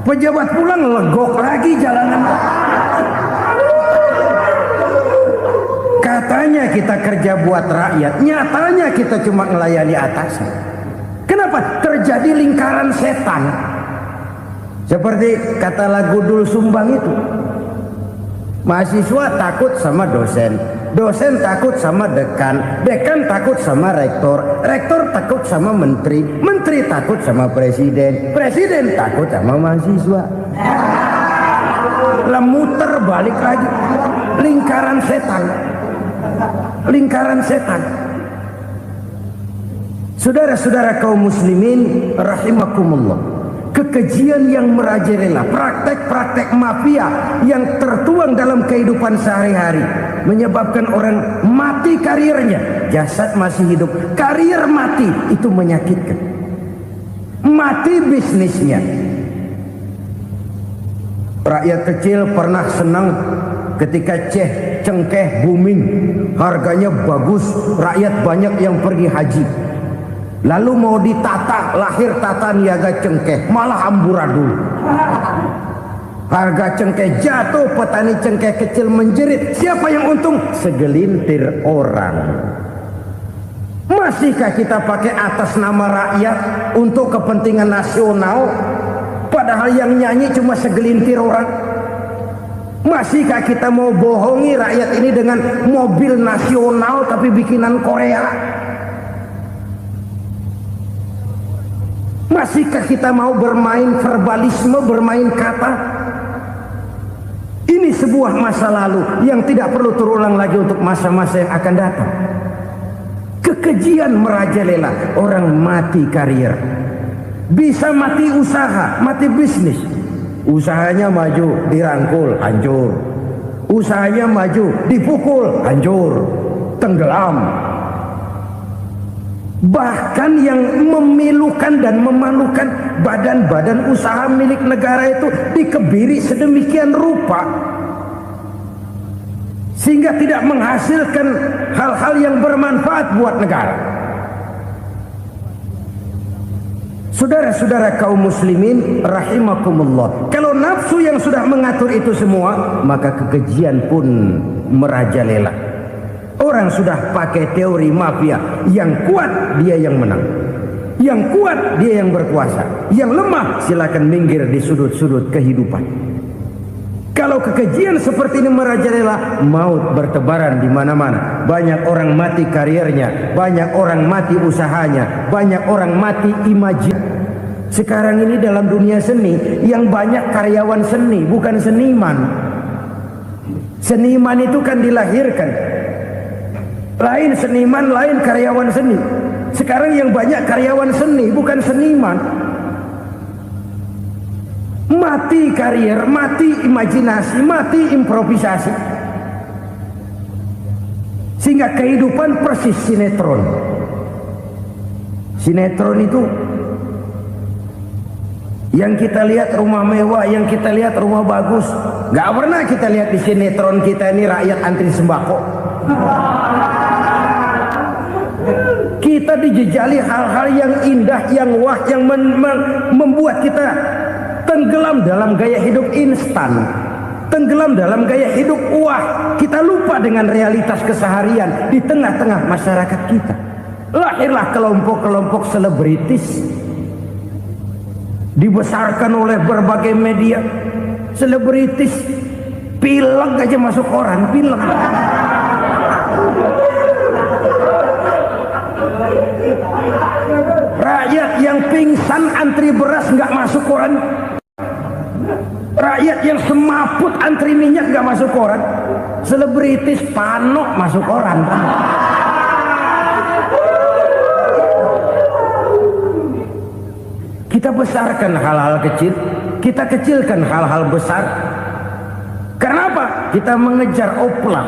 Pejabat pulang legok lagi jalanan. Katanya kita kerja buat rakyat, nyatanya kita cuma melayani atasnya. Kenapa? Terjadi lingkaran setan. Seperti kata lagu Dul Sumbang itu. Mahasiswa takut sama dosen, dosen takut sama dekan, dekan takut sama rektor, rektor takut sama menteri, menteri takut sama presiden, presiden takut sama mahasiswa. Muter balik lagi, lingkaran setan, lingkaran setan. Saudara-saudara kaum muslimin rahimakumullah, kekejian yang merajalela, praktek-praktek mafia yang tertuang dalam kehidupan sehari-hari menyebabkan orang mati karirnya, jasad masih hidup, karir mati, itu menyakitkan. Mati bisnisnya. Rakyat kecil pernah senang ketika cengkeh booming, harganya bagus, rakyat banyak yang pergi haji. Lalu mau ditata, lahir tata niaga cengkeh, malah amburadul. Harga cengkeh jatuh, petani cengkeh kecil menjerit. Siapa yang untung? Segelintir orang. Masihkah kita pakai atas nama rakyat untuk kepentingan nasional, padahal yang nyanyi cuma segelintir orang? Masihkah kita mau bohongi rakyat ini dengan mobil nasional tapi bikinan Korea? Masihkah kita mau bermain verbalisme, bermain kata? Ini sebuah masa lalu yang tidak perlu terulang lagi untuk masa-masa yang akan datang. Kekejian merajalela, orang mati karir, bisa mati usaha, mati bisnis, Usahanya maju, dirangkul, hancur. Usahanya maju, dipukul, hancur, tenggelam. Bahkan yang memilukan dan memalukan badan-badan usaha milik negara itu dikebiri sedemikian rupa sehingga tidak menghasilkan hal-hal yang bermanfaat buat negara. Saudara-saudara kaum muslimin rahimakumullah, kalau nafsu yang sudah mengatur itu semua, maka kekejian pun merajalela. Orang sudah pakai teori mafia, yang kuat dia yang menang, yang kuat dia yang berkuasa, yang lemah silakan minggir di sudut-sudut kehidupan. Kalau kekejian seperti ini merajalela, maut bertebaran di mana-mana. Banyak orang mati karirnya, banyak orang mati usahanya, banyak orang mati imajinasi. Sekarang ini dalam dunia seni yang banyak karyawan seni, bukan seniman. Seniman itu kan dilahirkan. Lain seniman, lain karyawan seni. Sekarang yang banyak karyawan seni, bukan seniman. Mati karier, mati imajinasi, mati improvisasi. Sehingga kehidupan persis sinetron. Sinetron itu yang kita lihat rumah mewah, yang kita lihat rumah bagus. Gak pernah kita lihat di sinetron kita ini rakyat antri sembako. Kita dijejali hal-hal yang indah, yang wah, yang membuat kita tenggelam dalam gaya hidup instan, tenggelam dalam gaya hidup wah. Kita lupa dengan realitas keseharian di tengah-tengah masyarakat kita. Lahirlah kelompok-kelompok selebritis, dibesarkan oleh berbagai media. Selebritis pilek aja masuk koran, pilek. Rakyat yang pingsan antri beras nggak masuk koran. Rakyat yang semaput antri minyak nggak masuk koran. Selebritis panok masuk koran. Kita besarkan hal-hal kecil, kita kecilkan hal-hal besar. Kenapa? Kita mengejar oplah,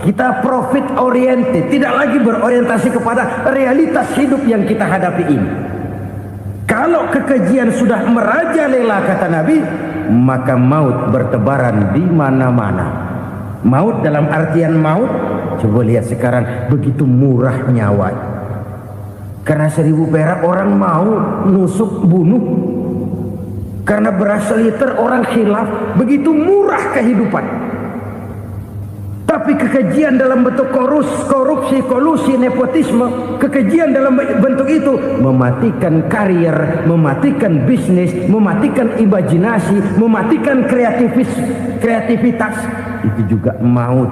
kita profit oriented, tidak lagi berorientasi kepada realitas hidup yang kita hadapi ini. Kalau kekejian sudah merajalela, kata Nabi, maka maut bertebaran di mana-mana. Maut dalam artian maut, coba lihat sekarang begitu murah nyawa. Karena 1000 perak orang mau nusuk bunuh. Karena beras seliter orang khilaf, begitu murah kehidupan. Tapi kekejian dalam bentuk korupsi, kolusi, nepotisme, kekejian dalam bentuk itu mematikan karier, mematikan bisnis, mematikan imajinasi, mematikan kreativitas. Itu juga maut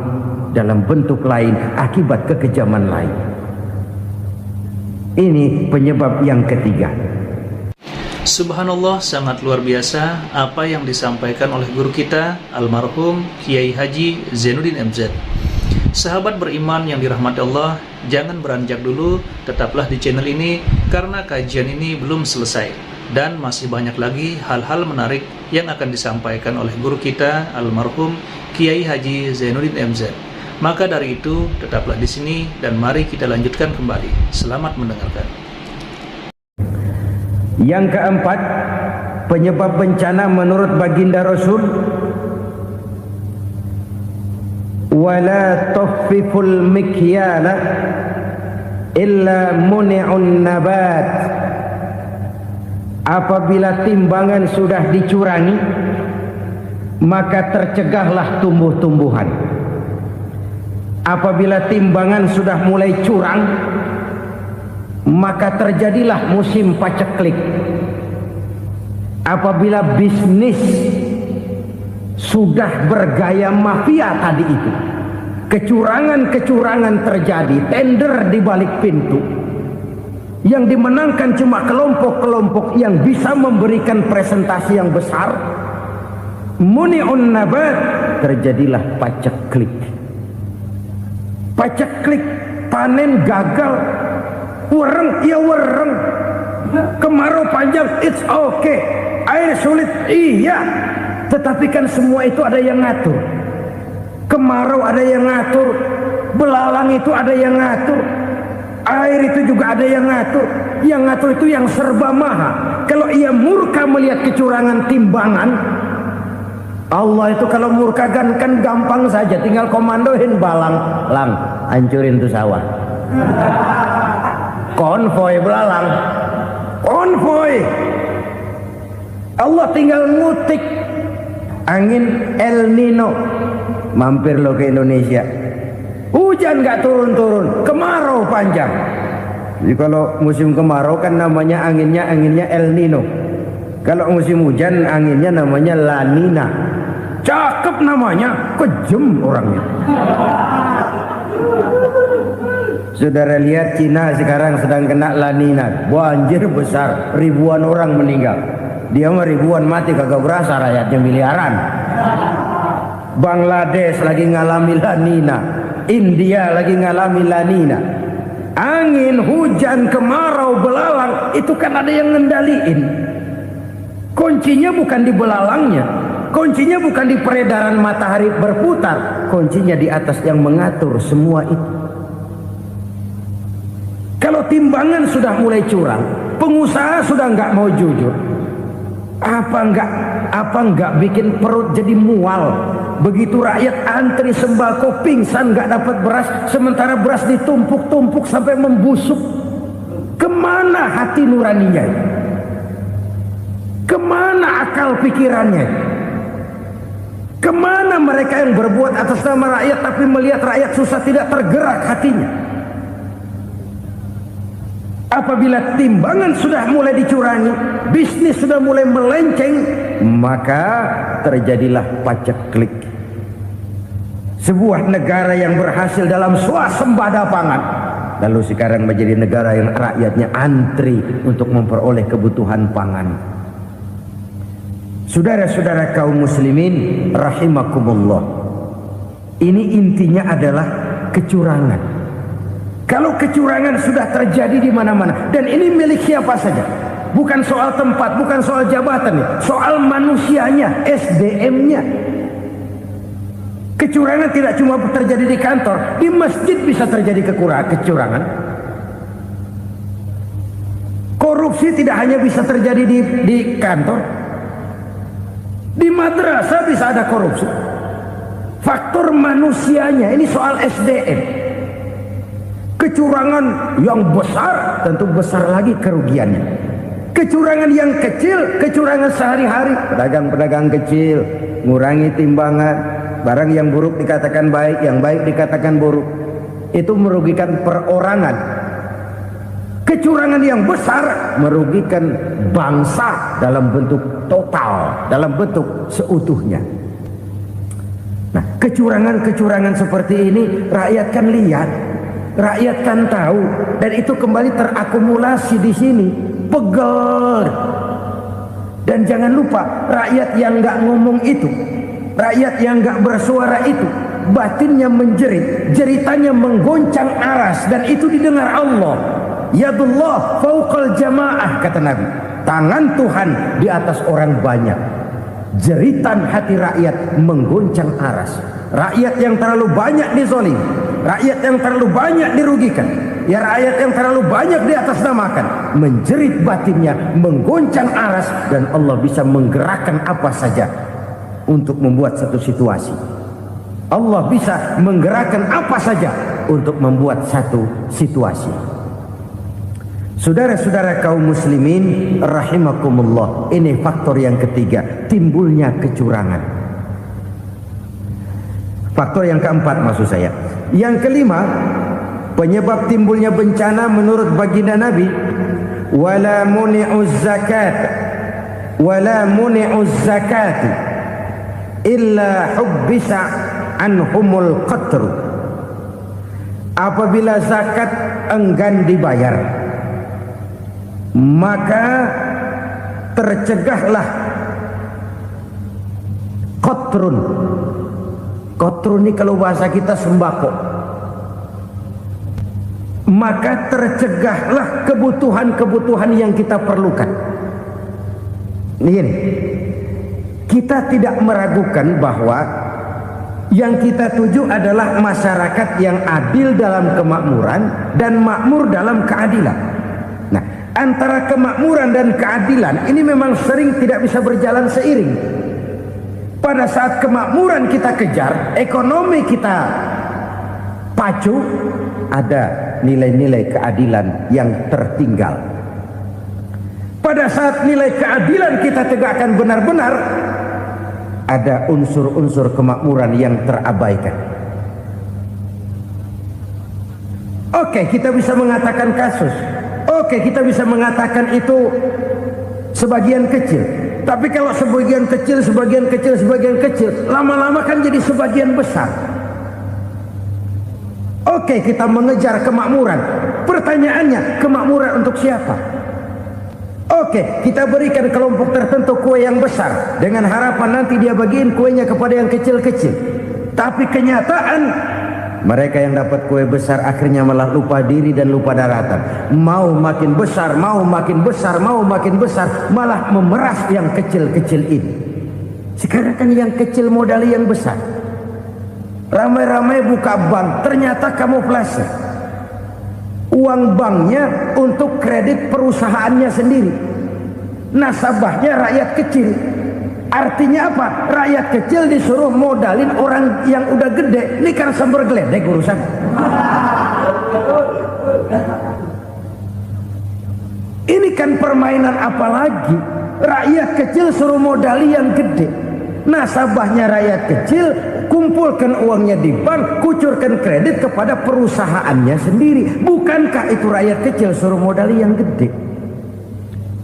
dalam bentuk lain akibat kekejaman lain. Ini penyebab yang ketiga. Subhanallah, sangat luar biasa apa yang disampaikan oleh guru kita almarhum Kiai Haji Zainuddin MZ. Sahabat beriman yang dirahmati Allah, jangan beranjak dulu, tetaplah di channel ini karena kajian ini belum selesai dan masih banyak lagi hal-hal menarik yang akan disampaikan oleh guru kita almarhum Kiai Haji Zainuddin MZ. Maka dari itu tetaplah di sini dan mari kita lanjutkan kembali. Selamat mendengarkan. Yang keempat, penyebab bencana menurut baginda Rasul, wala tukhfiful mikyala illa muni'un nabat. Apabila timbangan sudah dicurangi, maka tercegahlah tumbuh-tumbuhan. Apabila timbangan sudah mulai curang, maka terjadilah musim paceklik. Apabila bisnis sudah bergaya mafia tadi itu, kecurangan-kecurangan terjadi, tender di balik pintu, yang dimenangkan cuma kelompok-kelompok yang bisa memberikan presentasi yang besar, muni'un nabat, terjadilah paceklik. Paceklik, panen gagal, wereng, ya wereng. Kemarau panjang, it's okay. Air sulit, iya. Tetapi kan semua itu ada yang ngatur. Kemarau ada yang ngatur, belalang itu ada yang ngatur, air itu juga ada yang ngatur. Yang ngatur itu yang serba maha. Kalau ia murka melihat kecurangan timbangan, Allah itu kalau murka kan gampang saja, tinggal komandoin balang, lang, hancurin tuh sawah. Konvoy belalang, konvoy. Allah tinggal ngutik angin El Nino, mampir lo ke Indonesia. Hujan nggak turun-turun, kemarau panjang. Jadi kalau musim kemarau kan namanya anginnya El Nino. Kalau musim hujan anginnya namanya La Nina. Cakep namanya, kejem orangnya. Saudara lihat Cina sekarang sedang kena La Nina, banjir besar, ribuan orang meninggal. Dia mah ribuan mati kagak berasa, rakyatnya miliaran. Bangladesh lagi ngalami La Nina, India lagi ngalami La Nina. Angin, hujan, kemarau, belalang itu kan ada yang ngendaliin. Kuncinya bukan di belalangnya, kuncinya bukan di peredaran matahari berputar, kuncinya di atas yang mengatur semua itu. Kalau timbangan sudah mulai curang, pengusaha sudah nggak mau jujur, apa enggak bikin perut jadi mual. Begitu rakyat antri sembako pingsan nggak dapat beras, sementara beras ditumpuk-tumpuk sampai membusuk. Kemana hati nuraninya? Kemana akal pikirannya? Kemana mereka yang berbuat atas nama rakyat tapi melihat rakyat susah tidak tergerak hatinya? Apabila timbangan sudah mulai dicurangi, bisnis sudah mulai melenceng, maka terjadilah paceklik. Sebuah negara yang berhasil dalam swasembada pangan, lalu sekarang menjadi negara yang rakyatnya antri untuk memperoleh kebutuhan pangan. Saudara-saudara kaum muslimin rahimakumullah, ini intinya adalah kecurangan. Kalau kecurangan sudah terjadi di mana-mana, dan ini milik siapa saja, bukan soal tempat, bukan soal jabatan, soal manusianya, SDM-nya. Kecurangan tidak cuma terjadi di kantor, di masjid bisa terjadi kecurangan. Korupsi tidak hanya bisa terjadi di kantor, di madrasah bisa ada korupsi. Faktor manusianya, ini soal SDM. Kecurangan yang besar tentu besar lagi kerugiannya. Kecurangan yang kecil, kecurangan sehari-hari, pedagang-pedagang kecil ngurangi timbangan, barang yang buruk dikatakan baik, yang baik dikatakan buruk, itu merugikan perorangan. Kecurangan yang besar merugikan bangsa dalam bentuk total, dalam bentuk seutuhnya. Nah, kecurangan-kecurangan seperti ini rakyat kan lihat, rakyat kan tahu, dan itu kembali terakumulasi di sini, pegel. Dan jangan lupa, rakyat yang nggak ngomong itu, rakyat yang nggak bersuara itu, batinnya menjerit, jeritannya menggoncang aras, dan itu didengar Allah. Yadullah fauqal jamaah, kata Nabi, tangan Tuhan di atas orang banyak. Jeritan hati rakyat menggoncang aras. Rakyat yang terlalu banyak dizolim, rakyat yang terlalu banyak dirugikan, ya rakyat yang terlalu banyak di atas namakan, menjerit batinnya, menggoncang aras, dan Allah bisa menggerakkan apa saja untuk membuat satu situasi. Allah bisa menggerakkan apa saja untuk membuat satu situasi. Saudara-saudara kaum muslimin rahimakumullah, ini faktor yang ketiga, timbulnya kecurangan. Faktor yang keempat maksud saya. Yang kelima, penyebab timbulnya bencana menurut baginda Nabi, wala muni'uz zakat wala muni'uz zakat illa hubbisa anhumul qatru. Apabila zakat enggan dibayar, maka tercegahlah qatrun. Qatrun ini kalau bahasa kita sembako. Maka tercegahlah kebutuhan-kebutuhan yang kita perlukan. Ini kita tidak meragukan bahwa yang kita tuju adalah masyarakat yang adil dalam kemakmuran dan makmur dalam keadilan. Nah, antara kemakmuran dan keadilan ini memang sering tidak bisa berjalan seiring. Pada saat kemakmuran kita kejar, ekonomi kita pacu, ada nilai-nilai keadilan yang tertinggal. Pada saat nilai keadilan kita tegakkan benar-benar, ada unsur-unsur kemakmuran yang terabaikan. Oke, kita bisa mengatakan kasus. Oke, kita bisa mengatakan itu sebagian kecil. Tapi kalau sebagian kecil, lama-lama kan jadi sebagian besar. Oke, kita mengejar kemakmuran. Pertanyaannya, kemakmuran untuk siapa? Oke, kita berikan kelompok tertentu kue yang besar dengan harapan nanti dia bagiin kuenya kepada yang kecil-kecil. Tapi kenyataan mereka yang dapat kue besar akhirnya malah lupa diri dan lupa daratan. Mau makin besar, malah memeras yang kecil-kecil ini. Sekarang kan yang kecil modali yang besar. Ramai-ramai buka bank, ternyata kamuflase. Uang banknya untuk kredit perusahaannya sendiri. Nasabahnya rakyat kecil. Artinya apa? Rakyat kecil disuruh modalin orang yang udah gede. Ini kan sambar geledek urusan. Ini kan permainan apa lagi? Rakyat kecil suruh modali yang gede. Nasabahnya rakyat kecil, kumpulkan uangnya di bank, kucurkan kredit kepada perusahaannya sendiri. Bukankah itu rakyat kecil suruh modali yang gede?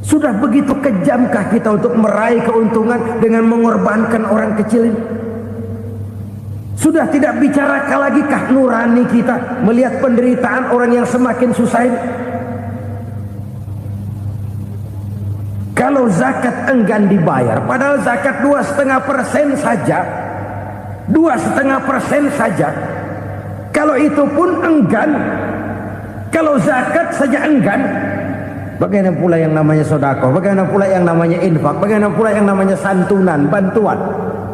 Sudah begitu kejamkah kita untuk meraih keuntungan dengan mengorbankan orang kecil ini? Sudah tidak bicara lagi kah nurani kita melihat penderitaan orang yang semakin susah ini? Kalau zakat enggan dibayar, padahal zakat 2,5% saja, 2,5% saja. Kalau itu pun enggan, kalau zakat saja enggan, bagaimana pula yang namanya sedekah, bagaimana pula yang namanya infak, bagaimana pula yang namanya santunan, bantuan.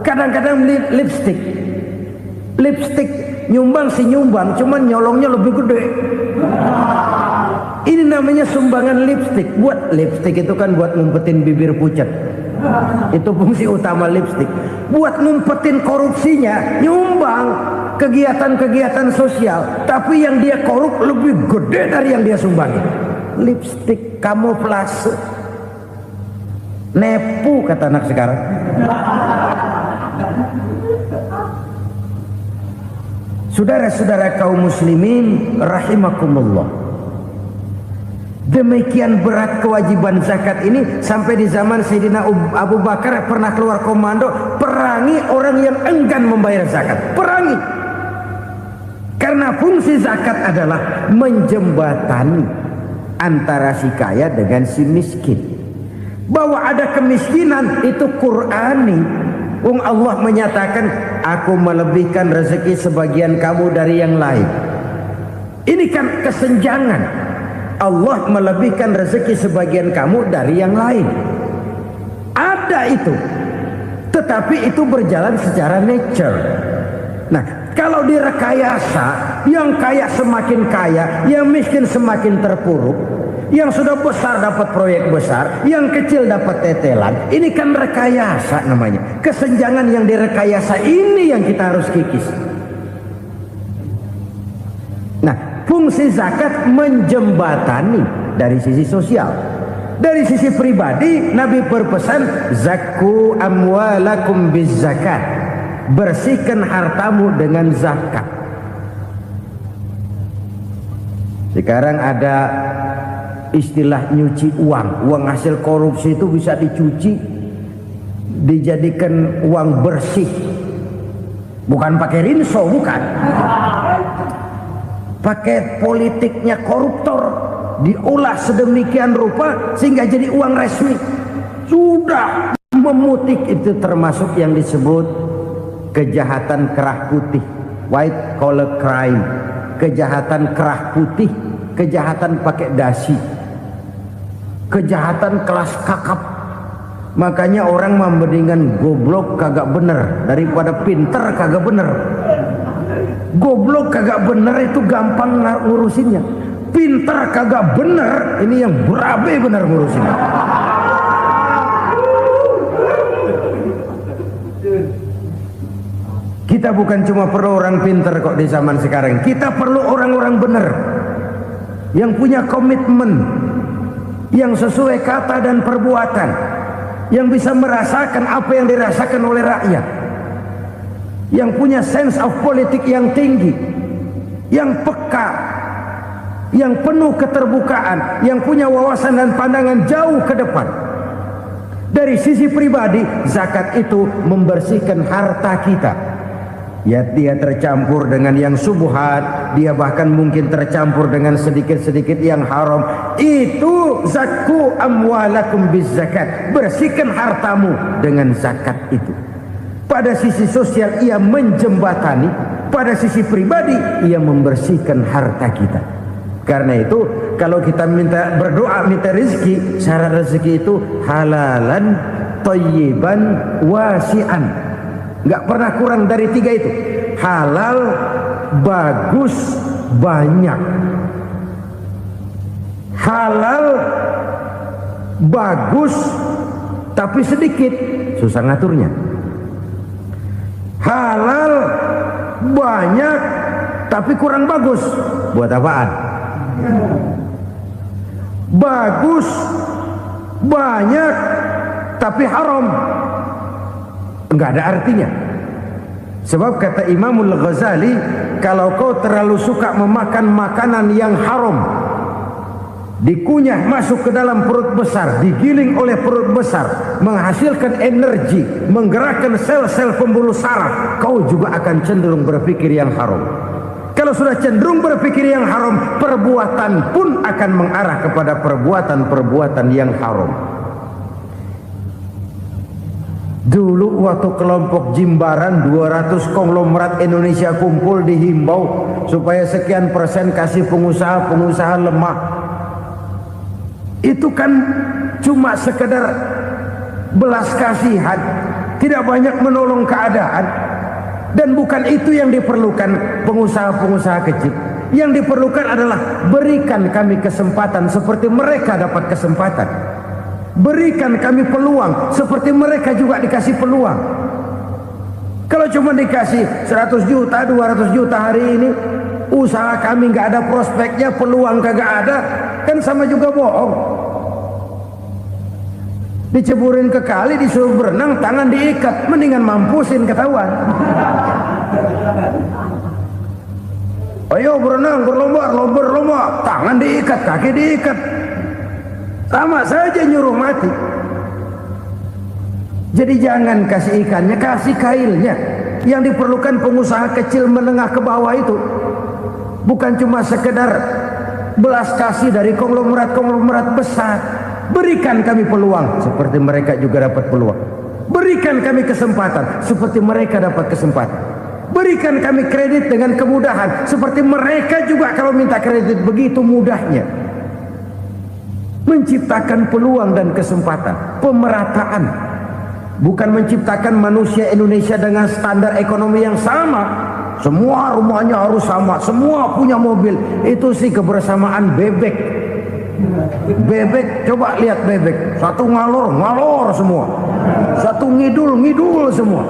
Kadang-kadang lipstick nyumbang si nyumbang, cuman nyolongnya lebih gede. Ini namanya sumbangan lipstick. Buat lipstick itu kan buat ngumpetin bibir pucat. Itu fungsi utama lipstick. Buat ngumpetin korupsinya, nyumbang kegiatan-kegiatan sosial. Tapi yang dia korup lebih gede dari yang dia sumbangi. Lipstick kamuflase. Nepu kata anak sekarang. Saudara-saudara kaum muslimin rahimakumullah. Demikian berat kewajiban zakat ini sampai di zaman Sayyidina Abu Bakar pernah keluar komando perangi orang yang enggan membayar zakat. Perangi. Karena fungsi zakat adalah menjembatani antara si kaya dengan si miskin. Bahwa ada kemiskinan itu Qur'ani. Allah menyatakan, aku melebihkan rezeki sebagian kamu dari yang lain. Ini kan kesenjangan. Allah melebihkan rezeki sebagian kamu dari yang lain. Ada itu. Tetapi itu berjalan secara nature. Nah, kalau direkayasa, yang kaya semakin kaya, yang miskin semakin terpuruk, yang sudah besar dapat proyek besar, yang kecil dapat tetelan. Ini kan rekayasa namanya. Kesenjangan yang direkayasa ini yang kita harus kikis. Nah, fungsi zakat menjembatani dari sisi sosial. Dari sisi pribadi, Nabi berpesan, zakku amwalakum biz zakat. Bersihkan hartamu dengan zakat. Sekarang ada istilah nyuci uang. Uang hasil korupsi itu bisa dicuci, dijadikan uang bersih. Bukan pakai rinso, bukan. Pakai politiknya koruptor, diolah sedemikian rupa sehingga jadi uang resmi. Sudah memutik, itu termasuk yang disebut kejahatan kerah putih, white collar crime. Kejahatan kerah putih, kejahatan pakai dasi, kejahatan kelas kakap. Makanya orang mendingan goblok kagak bener daripada pinter kagak bener. Goblok kagak bener itu gampang ngurusinnya. Pinter kagak bener ini yang berabe bener ngurusinnya. Kita bukan cuma perlu orang pinter kok di zaman sekarang. Kita perlu orang-orang bener yang punya komitmen, yang sesuai kata dan perbuatan, yang bisa merasakan apa yang dirasakan oleh rakyat, yang punya sense of politik yang tinggi, yang peka, yang penuh keterbukaan, yang punya wawasan dan pandangan jauh ke depan. Dari sisi pribadi, zakat itu membersihkan harta kita. Ya, dia tercampur dengan yang subuhat, dia bahkan mungkin tercampur dengan sedikit-sedikit yang haram. Itu zakku amwalakum bizzakat. Bersihkan hartamu dengan zakat itu. Pada sisi sosial ia menjembatani, pada sisi pribadi ia membersihkan harta kita. Karena itu kalau kita minta berdoa minta rezeki, syarat rezeki itu halalan thayyiban wasi'an. Nggak pernah kurang dari 3 itu. Halal, bagus, banyak. Halal, bagus, tapi sedikit, susah ngaturnya. Halal, banyak, tapi kurang bagus. Buat apaan? Bagus, banyak, tapi haram. Enggak ada artinya. Sebab kata Imamul Ghazali, kalau kau terlalu suka memakan makanan yang haram, dikunyah masuk ke dalam perut besar, digiling oleh perut besar, menghasilkan energi, menggerakkan sel-sel pembuluh saraf, kau juga akan cenderung berpikir yang haram. Kalau sudah cenderung berpikir yang haram, perbuatan pun akan mengarah kepada perbuatan-perbuatan yang haram. Dulu waktu kelompok Jimbaran 200 konglomerat Indonesia kumpul dihimbau supaya sekian persen kasih pengusaha lemah. Itu kan cuma sekedar belas kasihan, tidak banyak menolong keadaan. Dan bukan itu yang diperlukan pengusaha-pengusaha kecil. Yang diperlukan adalah berikan kami kesempatan seperti mereka dapat kesempatan. Berikan kami peluang seperti mereka juga dikasih peluang. Kalau cuma dikasih 100 juta, 200 juta hari ini, usaha kami nggak ada prospeknya, peluang kagak ada, kan sama juga bohong. Diceburin ke kali, disuruh berenang, tangan diikat, mendingan mampusin ketahuan. Ayo berenang, berlomba, tangan diikat, kaki diikat. Sama saja nyuruh mati. Jadi jangan kasih ikannya, kasih kailnya. Yang diperlukan pengusaha kecil menengah ke bawah itu bukan cuma sekedar belas kasih dari konglomerat-konglomerat besar. Berikan kami peluang seperti mereka juga dapat peluang. Berikan kami kesempatan seperti mereka dapat kesempatan. Berikan kami kredit dengan kemudahan seperti mereka juga kalau minta kredit begitu mudahnya. Menciptakan peluang dan kesempatan, pemerataan, bukan menciptakan manusia Indonesia dengan standar ekonomi yang sama. Semua rumahnya harus sama, semua punya mobil. Itu sih kebersamaan bebek. Bebek, coba lihat bebek, satu ngalor semua, satu ngidul semua.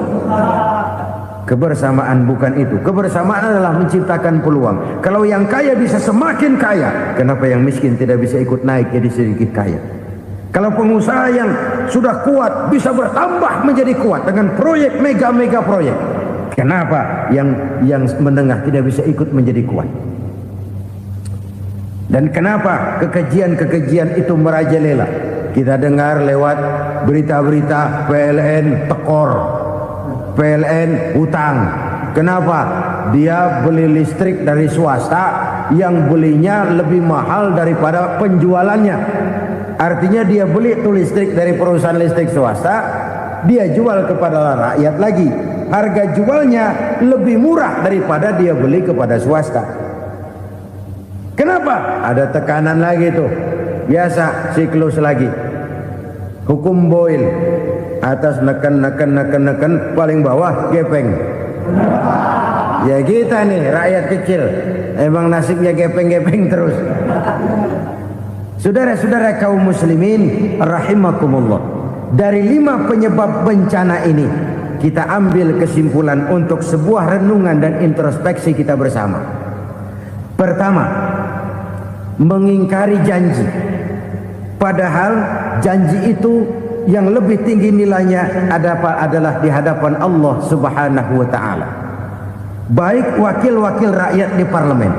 Kebersamaan bukan itu. Kebersamaan adalah menciptakan peluang. Kalau yang kaya bisa semakin kaya, kenapa yang miskin tidak bisa ikut naik jadi sedikit kaya? Kalau pengusaha yang sudah kuat bisa bertambah menjadi kuat dengan proyek mega proyek, kenapa yang menengah tidak bisa ikut menjadi kuat? Dan kenapa kekejian itu merajalela? Kita dengar lewat berita-berita PLN tekor, PLN utang. Kenapa? Dia beli listrik dari swasta yang belinya lebih mahal daripada penjualannya. Artinya dia beli itu listrik dari perusahaan listrik swasta, dia jual kepada rakyat lagi. Harga jualnya lebih murah daripada dia beli kepada swasta. Kenapa? Ada tekanan lagi tuh. Biasa siklus lagi. Hukum Boyle, atas neken paling bawah gepeng. Ya kita nih rakyat kecil, emang nasibnya gepeng-gepeng terus. Saudara-saudara kaum muslimin rahimakumullah, dari 5 penyebab bencana ini kita ambil kesimpulan untuk sebuah renungan dan introspeksi kita bersama. Pertama, mengingkari janji, padahal janji itu yang lebih tinggi nilainya adalah di hadapan Allah Subhanahu wa taala. Baik wakil-wakil rakyat di parlemen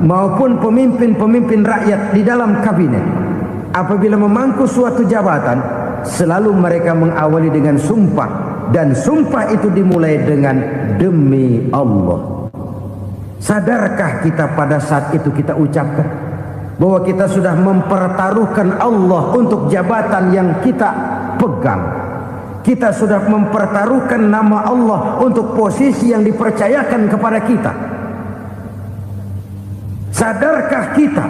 maupun pemimpin-pemimpin rakyat di dalam kabinet, apabila memangku suatu jabatan, selalu mereka mengawali dengan sumpah, dan sumpah itu dimulai dengan demi Allah. Sadarkah kita pada saat itu kita ucapkan bahwa kita sudah mempertaruhkan Allah untuk jabatan yang kita pegang? Kita sudah mempertaruhkan nama Allah untuk posisi yang dipercayakan kepada kita. Sadarkah kita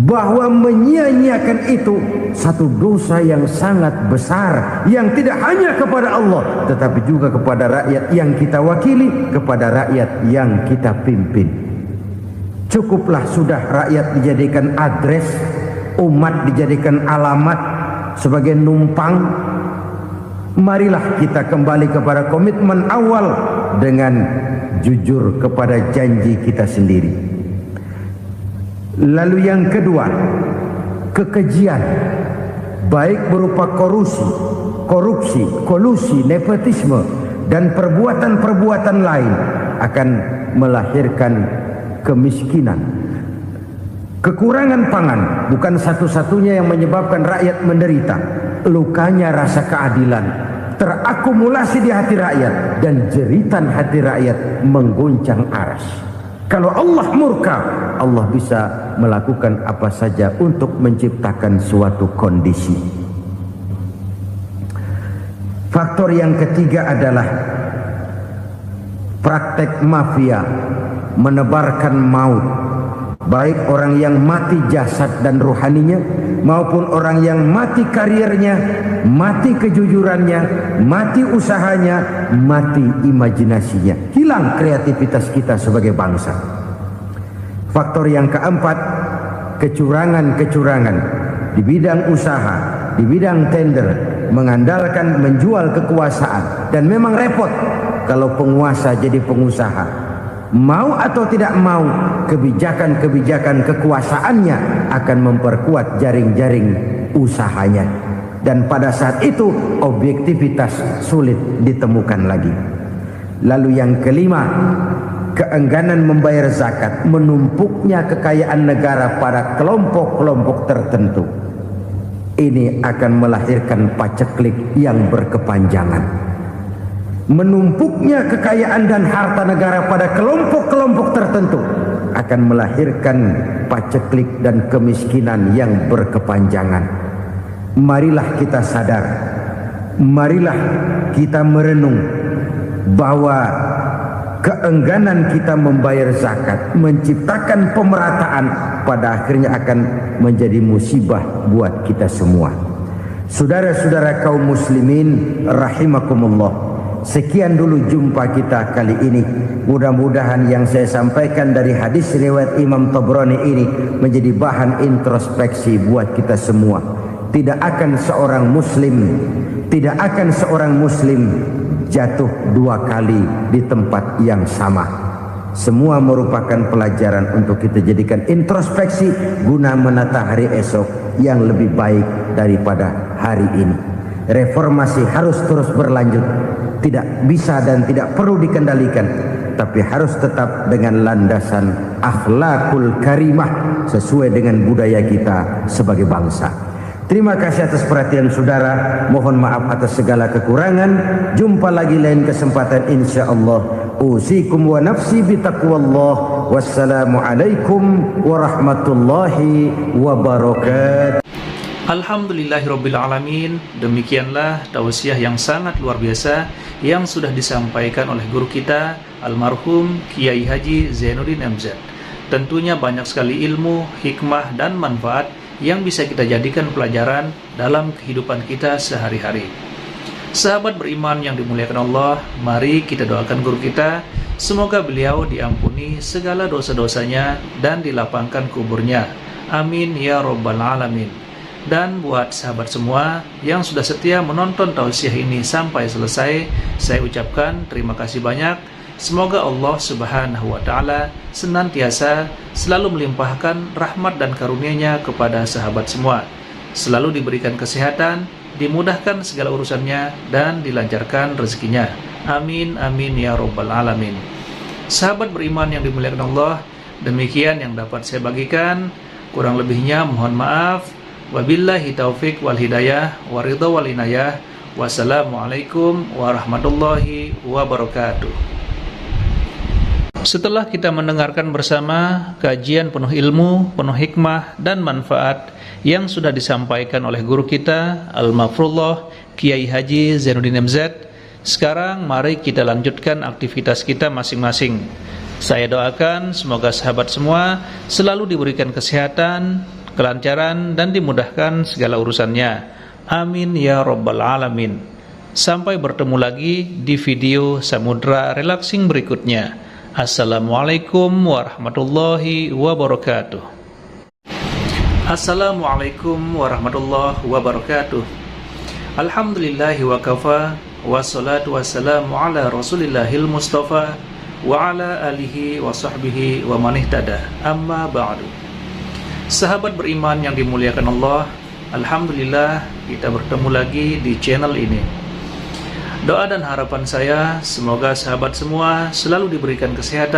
bahwa menyia-nyiakan itu satu dosa yang sangat besar, yang tidak hanya kepada Allah tetapi juga kepada rakyat yang kita wakili, kepada rakyat yang kita pimpin. Cukuplah sudah rakyat dijadikan adres, umat dijadikan alamat sebagai numpang. Marilah kita kembali kepada komitmen awal dengan jujur kepada janji kita sendiri. Lalu yang kedua, kekejian, baik berupa korupsi, kolusi, nepotisme, dan perbuatan-perbuatan lain akan melahirkan kemiskinan. Kekurangan pangan bukan satu-satunya yang menyebabkan rakyat menderita. Lukanya rasa keadilan terakumulasi di hati rakyat, dan jeritan hati rakyat mengguncang aras. Kalau Allah murka, Allah bisa melakukan apa saja untuk menciptakan suatu kondisi. Faktor yang ketiga adalah praktek mafia menebarkan maut, baik orang yang mati jasad dan rohaninya maupun orang yang mati karirnya, mati kejujurannya, mati usahanya, mati imajinasinya. Hilang kreativitas kita sebagai bangsa. Faktor yang keempat, kecurangan-kecurangan di bidang usaha, di bidang tender, mengandalkan menjual kekuasaan. Dan memang repot kalau penguasa jadi pengusaha. Mau atau tidak mau, kebijakan-kebijakan kekuasaannya akan memperkuat jaring-jaring usahanya. Dan pada saat itu objektivitas sulit ditemukan lagi. Lalu yang kelima, keengganan membayar zakat, menumpuknya kekayaan negara pada kelompok-kelompok tertentu. Ini akan melahirkan paceklik yang berkepanjangan. Menumpuknya kekayaan dan harta negara pada kelompok-kelompok tertentu akan melahirkan paceklik dan kemiskinan yang berkepanjangan. Marilah kita sadar, marilah kita merenung bahwa keengganan kita membayar zakat, menciptakan pemerataan, pada akhirnya akan menjadi musibah buat kita semua. Saudara-saudara kaum muslimin rahimakumullah, sekian dulu jumpa kita kali ini. Mudah-mudahan yang saya sampaikan dari hadis riwayat Imam Tabrani ini menjadi bahan introspeksi buat kita semua. Tidak akan seorang muslim jatuh 2 kali di tempat yang sama. Semua merupakan pelajaran untuk kita jadikan introspeksi guna menata hari esok yang lebih baik daripada hari ini. Reformasi harus terus berlanjut, tidak bisa dan tidak perlu dikendalikan, tapi harus tetap dengan landasan akhlakul karimah sesuai dengan budaya kita sebagai bangsa. Terima kasih atas perhatian saudara. Mohon maaf atas segala kekurangan. Jumpa lagi lain kesempatan insyaallah. Usikum wa nafsi bitaqwallah. Wassalamualaikum warahmatullahi wabarakatuh. Alhamdulillahirrabbilalamin. Demikianlah tausiah yang sangat luar biasa yang sudah disampaikan oleh guru kita almarhum Kiai Haji Zainuddin MZ. Tentunya banyak sekali ilmu, hikmah, dan manfaat yang bisa kita jadikan pelajaran dalam kehidupan kita sehari-hari. Sahabat beriman yang dimuliakan Allah, mari kita doakan guru kita, semoga beliau diampuni segala dosa-dosanya dan dilapangkan kuburnya. Amin ya rabbal alamin. Dan buat sahabat semua yang sudah setia menonton tausiah ini sampai selesai, saya ucapkan terima kasih banyak. Semoga Allah Subhanahu wa Ta'ala senantiasa selalu melimpahkan rahmat dan karunia-Nya kepada sahabat semua, selalu diberikan kesehatan, dimudahkan segala urusannya, dan dilancarkan rezekinya. Amin amin ya rabbal alamin. Sahabat beriman yang dimuliakan Allah, demikian yang dapat saya bagikan. Kurang lebihnya mohon maaf. Wabillahi taufik wal hidayah wa ridha wal inayah. Wassalamualaikum warahmatullahi wabarakatuh. Setelah kita mendengarkan bersama kajian penuh ilmu, penuh hikmah dan manfaat yang sudah disampaikan oleh guru kita Al-Mafrullah Kiai Haji Zainuddin MZ, sekarang mari kita lanjutkan aktivitas kita masing-masing. Saya doakan semoga sahabat semua selalu diberikan kesehatan, kelancaran, dan dimudahkan segala urusannya. Amin ya rabbal alamin. Sampai bertemu lagi di video Samudra Relaxing berikutnya. Assalamualaikum warahmatullahi wabarakatuh. Assalamualaikum warahmatullahi wabarakatuh. Alhamdulillahi wa kafa, wassalatu wassalamu ala rasulillahil mustafa wa ala alihi wa sahbihi wa man ihtada. Amma ba'du. Sahabat beriman yang dimuliakan Allah, alhamdulillah kita bertemu lagi di channel ini. Doa dan harapan saya semoga sahabat semua selalu diberikan kesehatan,